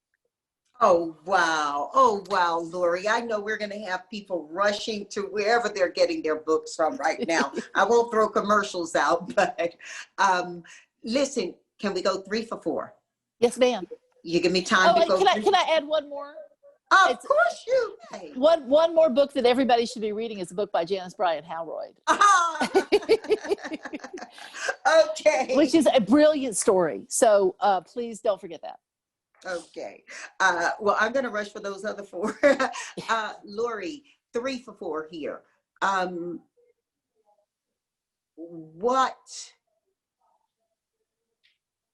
Oh, wow, Laurie. I know we're going to have people rushing to wherever they're getting their books from right now. I won't throw commercials out, but listen, Can we go 3 for 4? Yes, ma'am. You give me time to go. Can I add one more? Of course you may. One more book that everybody should be reading is a book by Janice Bryant Howroyd. Okay. Which is a brilliant story. So please don't forget that. Okay. Well, I'm going to rush for those other 4. Laurie, 3 for 4 here.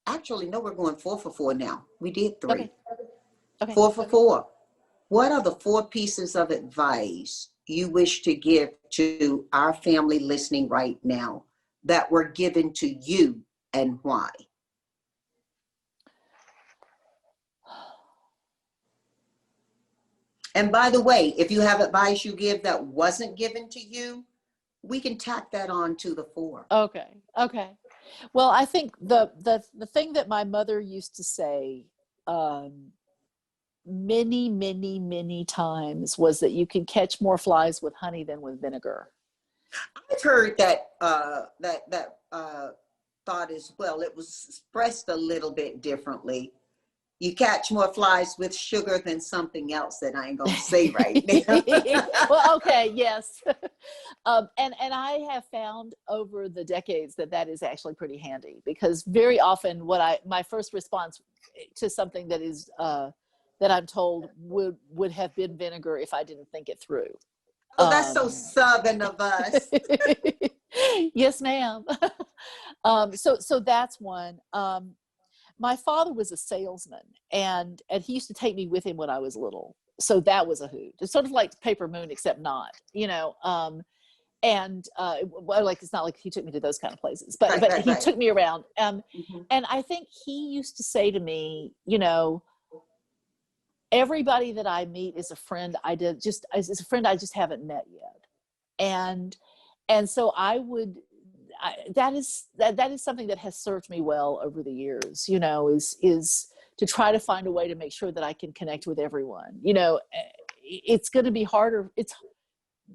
Actually, no, we're going 4 for 4 now. We did 3. Okay. 4 for 4. What are the 4 pieces of advice you wish to give to our family listening right now that were given to you, and why? And by the way, if you have advice you give that wasn't given to you, we can tack that on to the 4. Okay. Well, I think the thing that my mother used to say many times was that you can catch more flies with honey than with vinegar. I've heard that thought as well. It was expressed a little bit differently. You catch more flies with sugar than something else that I ain't gonna say right now. Well, okay, yes. And I have found over the decades that is actually pretty handy, because very often my first response to something that is that I'm told would have been vinegar if I didn't think it through. Oh, that's so Southern of us. Yes, ma'am. So that's one. My father was a salesman, and he used to take me with him when I was little. So that was a hoot. It's sort of like Paper Moon, except not, and like, it's not like he took me to those kind of places, but he took me around. And I think he used to say to me, everybody that I meet is a friend I just haven't met yet. And so that is something that has served me well over the years, is to try to find a way to make sure that I can connect with everyone. It's going to be harder.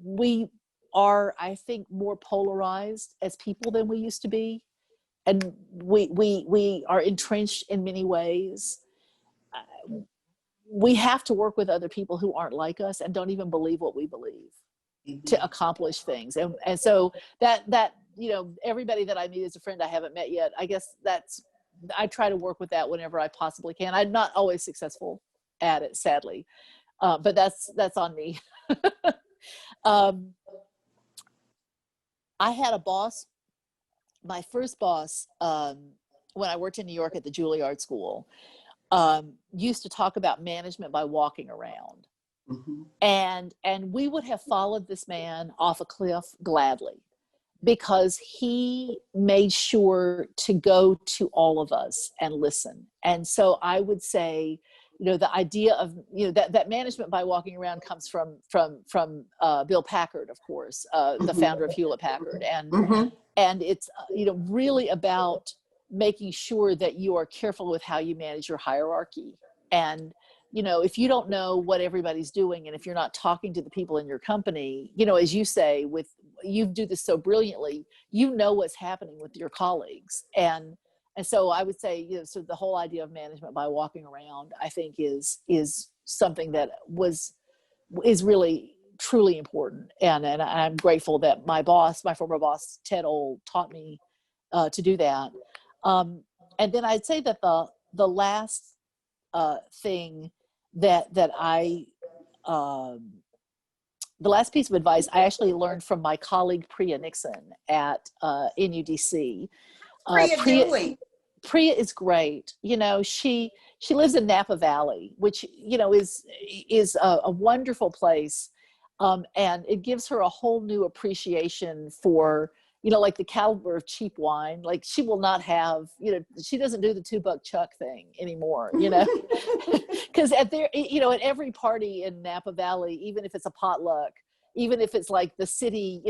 We are, I think, more polarized as people than we used to be. And we are entrenched in many ways. We have to work with other people who aren't like us and don't even believe what we believe to accomplish things. And so that everybody that I meet is a friend I haven't met yet. I guess I try to work with that whenever I possibly can. I'm not always successful at it, sadly, but that's on me. I had a boss, my first boss, when I worked in New York at the Juilliard School, used to talk about management by walking around. And we would have followed this man off a cliff gladly, because he made sure to go to all of us and listen. And so I would say, the idea of, that management by walking around comes from Bill Packard, of course, the founder of Hewlett Packard. And it's, really about making sure that you are careful with how you manage your hierarchy. And, if you don't know what everybody's doing, and if you're not talking to the people in your company, as you say, you do this so brilliantly, what's happening with your colleagues. And so I would say, so the whole idea of management by walking around, I think is something that is really truly important. And I'm grateful that my former boss, Ted Old, taught me to do that. And then I'd say that the last thing that I the last piece of advice I actually learned from my colleague Priya Nixon at NUDC. Priya is great. She lives in Napa Valley, which is a wonderful place, and it gives her a whole new appreciation for like the caliber of cheap wine. Like, she will not have, she doesn't do the $2 Chuck thing anymore, because at every party in Napa Valley, even if it's a potluck, even if it's like the city,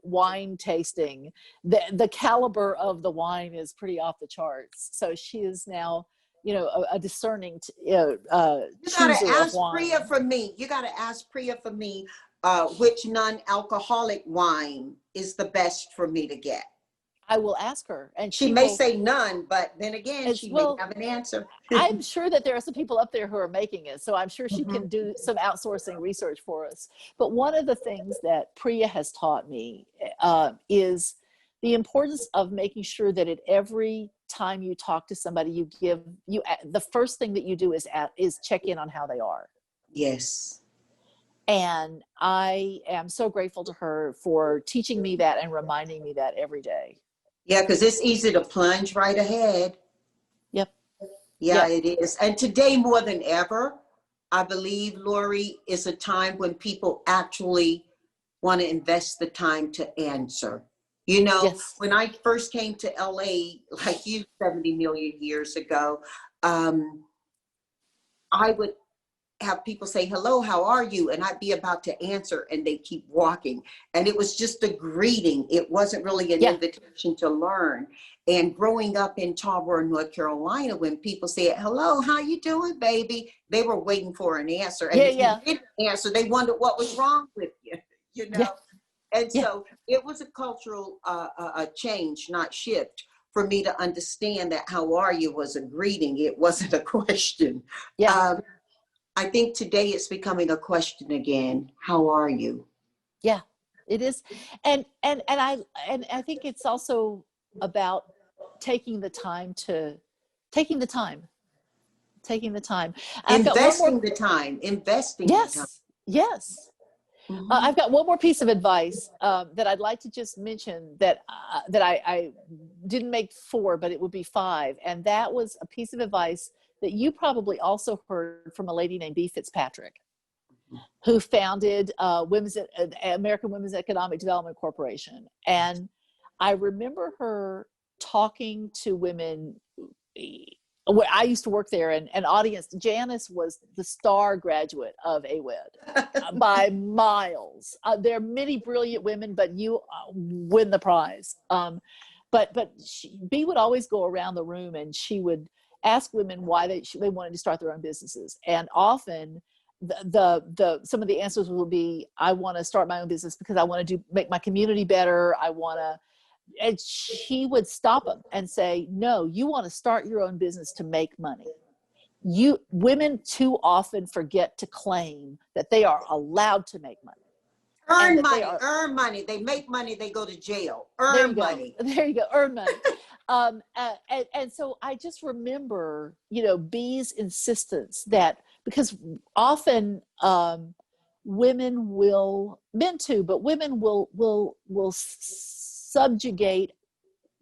wine tasting, the caliber of the wine is pretty off the charts. So she is now, a discerning you gotta ask wine. Priya for me. You gotta ask Priya for me which non-alcoholic wine is the best for me to get. I will ask her, and She she may will say none, but then again, she may well. have an answer. I'm sure that there are some people up there who are making it, so I'm sure she Mhm. can do some outsourcing research for us. But one of the things that Priya has taught me is the importance of making sure that at every time you talk to somebody, the first thing that you do is check in on how they are. Yes. And I am so grateful to her for teaching me that and reminding me that every day. Yeah, because it's easy to plunge right ahead. Yep. Yeah, Yep. it is. And today more than ever, I believe, Laurie, is a time when people actually want to invest the time to answer. You know, Yes. when I first came to LA, like you, 70 million years ago, I would have people say, hello, how are you? And I'd be about to answer and they keep walking. And it was just a greeting. It wasn't really an Yeah. invitation to learn. And growing up in Tarboro, North Carolina, when people said, hello, how you doing, baby? They were waiting for an answer. And Yeah, if yeah. you didn't answer, they wondered what was wrong with you, you know? Yeah. And Yeah. so it was a cultural change, not shift, for me to understand that how are you was a greeting. It wasn't a question. Yeah. I think today it's becoming a question again. How are you? Yeah, it is. And I think it's also about taking the time. I've got one more. Investing the time, investing the time. Yes, yes. Mhm. I've got one more piece of advice that I'd like to just mention that I didn't make 4, but it would be 5. And that was a piece of advice that you probably also heard from a lady named B. Fitzpatrick, who founded American Women's Economic Development Corporation. And I remember her talking to women. Where I used to work there, and audience, Janice was the star graduate of AWED by miles. There are many brilliant women, but you win the prize. But B would always go around the room and she would ask women why they wanted to start their own businesses. And often some of the answers will be, I want to start my own business because I want to make my community better. And she would stop them and say, no, you want to start your own business to make money. Women too often forget to claim that they are allowed to make money. Earn money. They make money, they go to jail. Earn money. There you go, earn money. And so I just remember, B's insistence that, because often women will, men too, but women will subjugate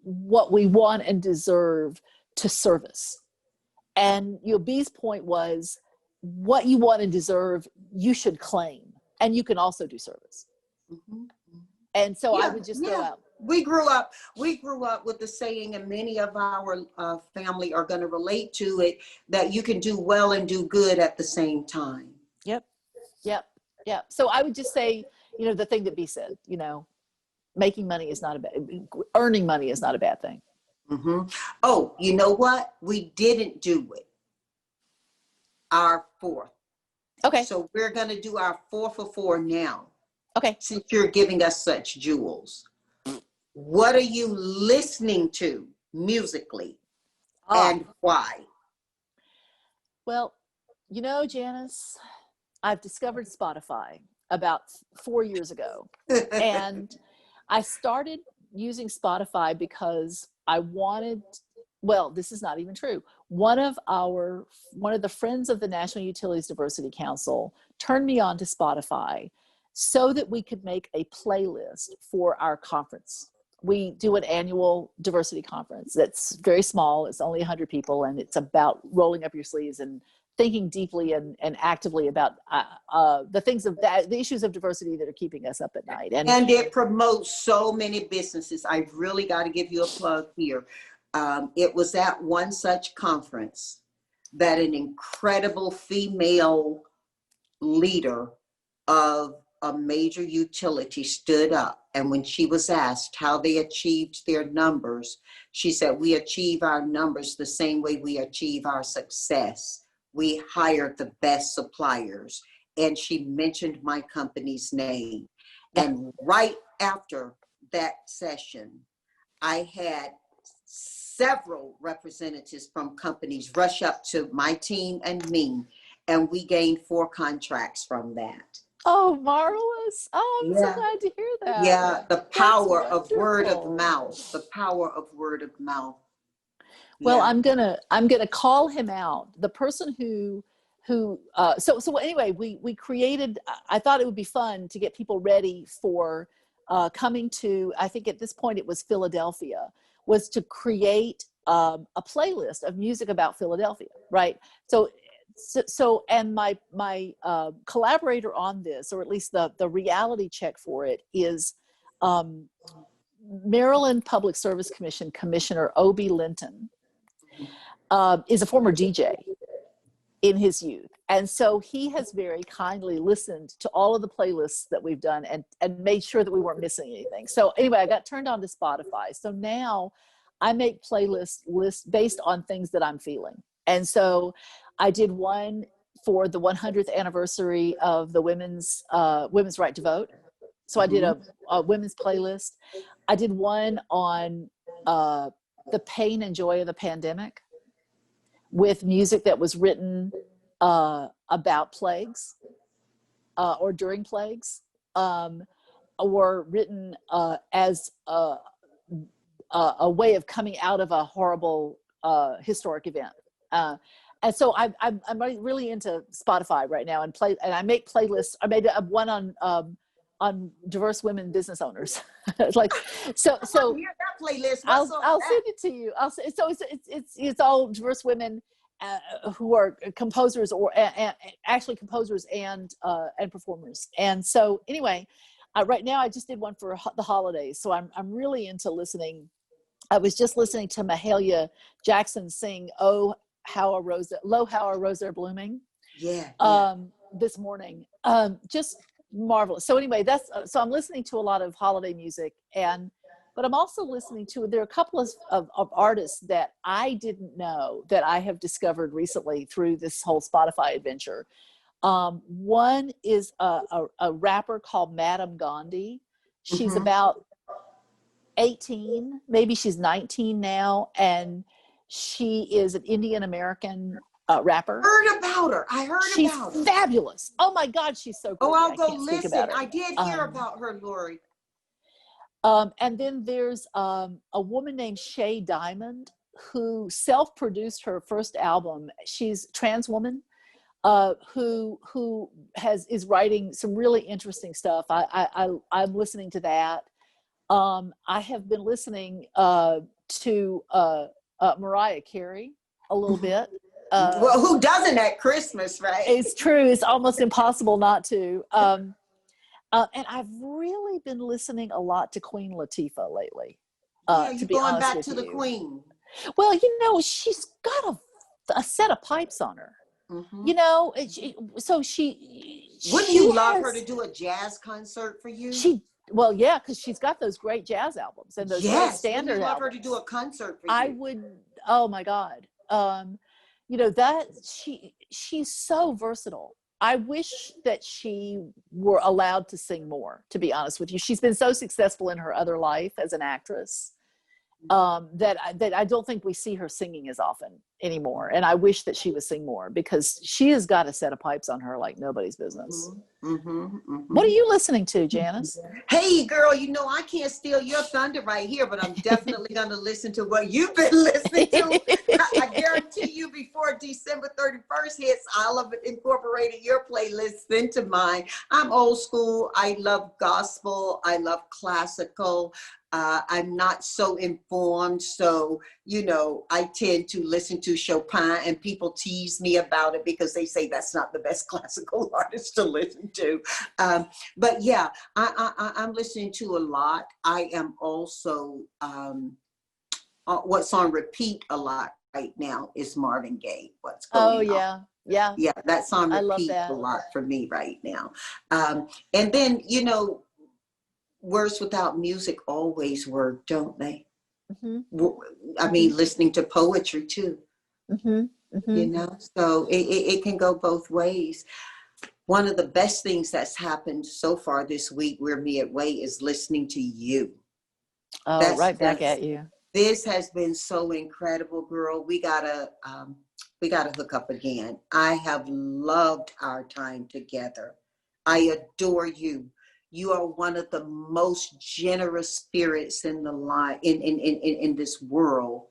what we want and deserve to service. And B's point was, what you want and deserve, you should claim, and you can also do service. Mm-hmm. And so I would just go out. We grew up with the saying, and many of our family are going to relate to it, that you can do well and do good at the same time. Yep. So I would just say, the thing that B said, making money is not earning money is not a bad thing. Mm-hmm. Oh, you know what? We didn't do it. Our 4th. Okay. So we're going to do our 4 for 4 now. Okay. Since you're giving us such jewels. What are you listening to musically and why? Well, Janice, I've discovered Spotify about 4 years ago. And I started using Spotify because I wanted, this is not even true. One of the friends of the National Utilities Diversity Council turned me on to Spotify so that we could make a playlist for our conference. We do an annual diversity conference that's very small. It's only 100 people, and it's about rolling up your sleeves and thinking deeply and actively about the issues of diversity that are keeping us up at night. And it promotes so many businesses. I've really got to give you a plug here. It was at one such conference that an incredible female leader of a major utility stood up. And when she was asked how they achieved their numbers, she said, we achieve our numbers the same way we achieve our success. We hired the best suppliers. And she mentioned my company's name. And right after that session, I had several representatives from companies rush up to my team and me, and we gained 4 contracts from that. Oh, marvelous. Oh, I'm so Yeah. glad to hear that. Yeah, the That's power of word of wonderful. mouth, the power of word of mouth. Well, Yeah. I'm gonna call him out. The person so anyway, we created. I thought it would be fun to get people ready for coming to. I think at this point it was Philadelphia. Was to create a playlist of music about Philadelphia, right? So and my collaborator on this, or at least the reality check for it, is Maryland Public Service Commission Commissioner Obie Linton. Is a former DJ in his youth. And so he has very kindly listened to all of the playlists that we've done and made sure that we weren't missing anything. So anyway, I got turned on to Spotify. So now I make lists based on things that I'm feeling. And so I did one for the 100th anniversary of the women's right to vote. So I did a women's playlist. I did one on the pain and joy of the pandemic, with music that was written about plagues or during plagues, or written as a way of coming out of a horrible historic event. And so I'm really into Spotify right now, and I make playlists. I made one on diverse women business owners. Like, so Here's that playlist. I'll send it to you. It's all diverse women who are composers or actually composers and performers. And so anyway, right now I just did one for the holidays. So I'm really into listening. I was just listening to Mahalia Jackson sing "Oh How a Rose, Lo How a Rose Are Blooming." Yeah. This morning. Just marvelous. So anyway, so I'm listening to a lot of holiday music, but I'm also listening to, there are a couple of artists that I didn't know that I have discovered recently through this whole Spotify adventure. One is a rapper called Madam Gandhi. She's about 18, maybe she's 19 now, and she is an Indian American rapper. Heard about her. I heard about her. She's fabulous. Oh my God, she's so great. Oh, I'll go listen. I did hear about her, Laurie. And then there's a woman named Shay Diamond who self-produced her first album. She's a trans woman who is writing some really interesting stuff. I'm listening to that. I have been listening to Mariah Carey a little bit. Well, who doesn't at Christmas, right? It's true. It's almost impossible not to. And I've really been listening a lot to Queen Latifah lately. You're going back to the Queen. Well, she's got a set of pipes on her. So she. Wouldn't you love her to do a jazz concert for you? Well, yeah, because she's got those great jazz albums and those great standard Wouldn't you love albums. her to do a concert for you? I would. Oh my God. That she's so versatile. I wish that she were allowed to sing more, to be honest with you. She's been so successful in her other life as an actress that I don't think we see her singing as often anymore. And I wish that she would sing more, because she has got a set of pipes on her like nobody's business. What are you listening to, Janice? Hey, girl, I can't steal your thunder right here, but I'm definitely going to listen to what you've been listening to. I guarantee you before December 31st hits, I'll have incorporated your playlist into mine. I'm old school. I love gospel. I love classical. I'm not so informed, so I tend to listen to Chopin, and people tease me about it because they say that's not the best classical artist to listen to. But yeah, I'm listening to a lot. I am also what's on repeat a lot right now is Marvin Gaye. What's going on? Yeah, that's on repeat a lot for me right now. And then words without music always work, don't they? I mean, listening to poetry too. So it can go both ways. One of the best things that's happened so far this week, we're midway, is listening to you. Oh, right back at you. This has been so incredible, girl. We gotta hook up again. I have loved our time together. I adore you. You are one of the most generous spirits in the in this world,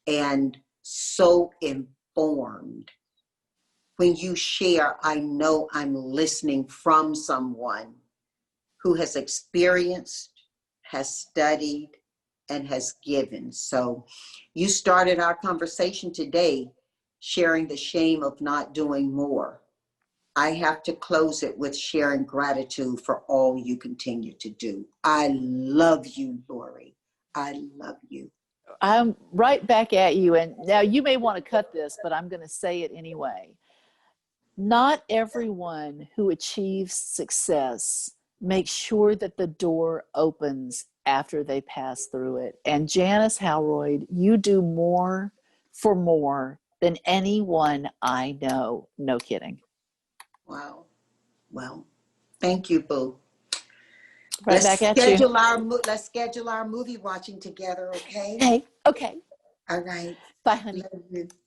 and so informed. When you share, I know I'm listening from someone who has experienced, has studied, and has given. So you started our conversation today sharing the shame of not doing more. I have to close it with sharing gratitude for all you continue to do. I love you, Laurie. I love you. I'm right back at you. And now you may want to cut this, but I'm going to say it anyway. Not everyone who achieves success makes sure that the door opens after they pass through it. And Janice Halroyd, you do more for more than anyone I know. No kidding. Wow. Well, thank you, boo. Right back at you. Let's schedule our movie watching together, okay? Hey, okay. All right. Bye, honey. Love you.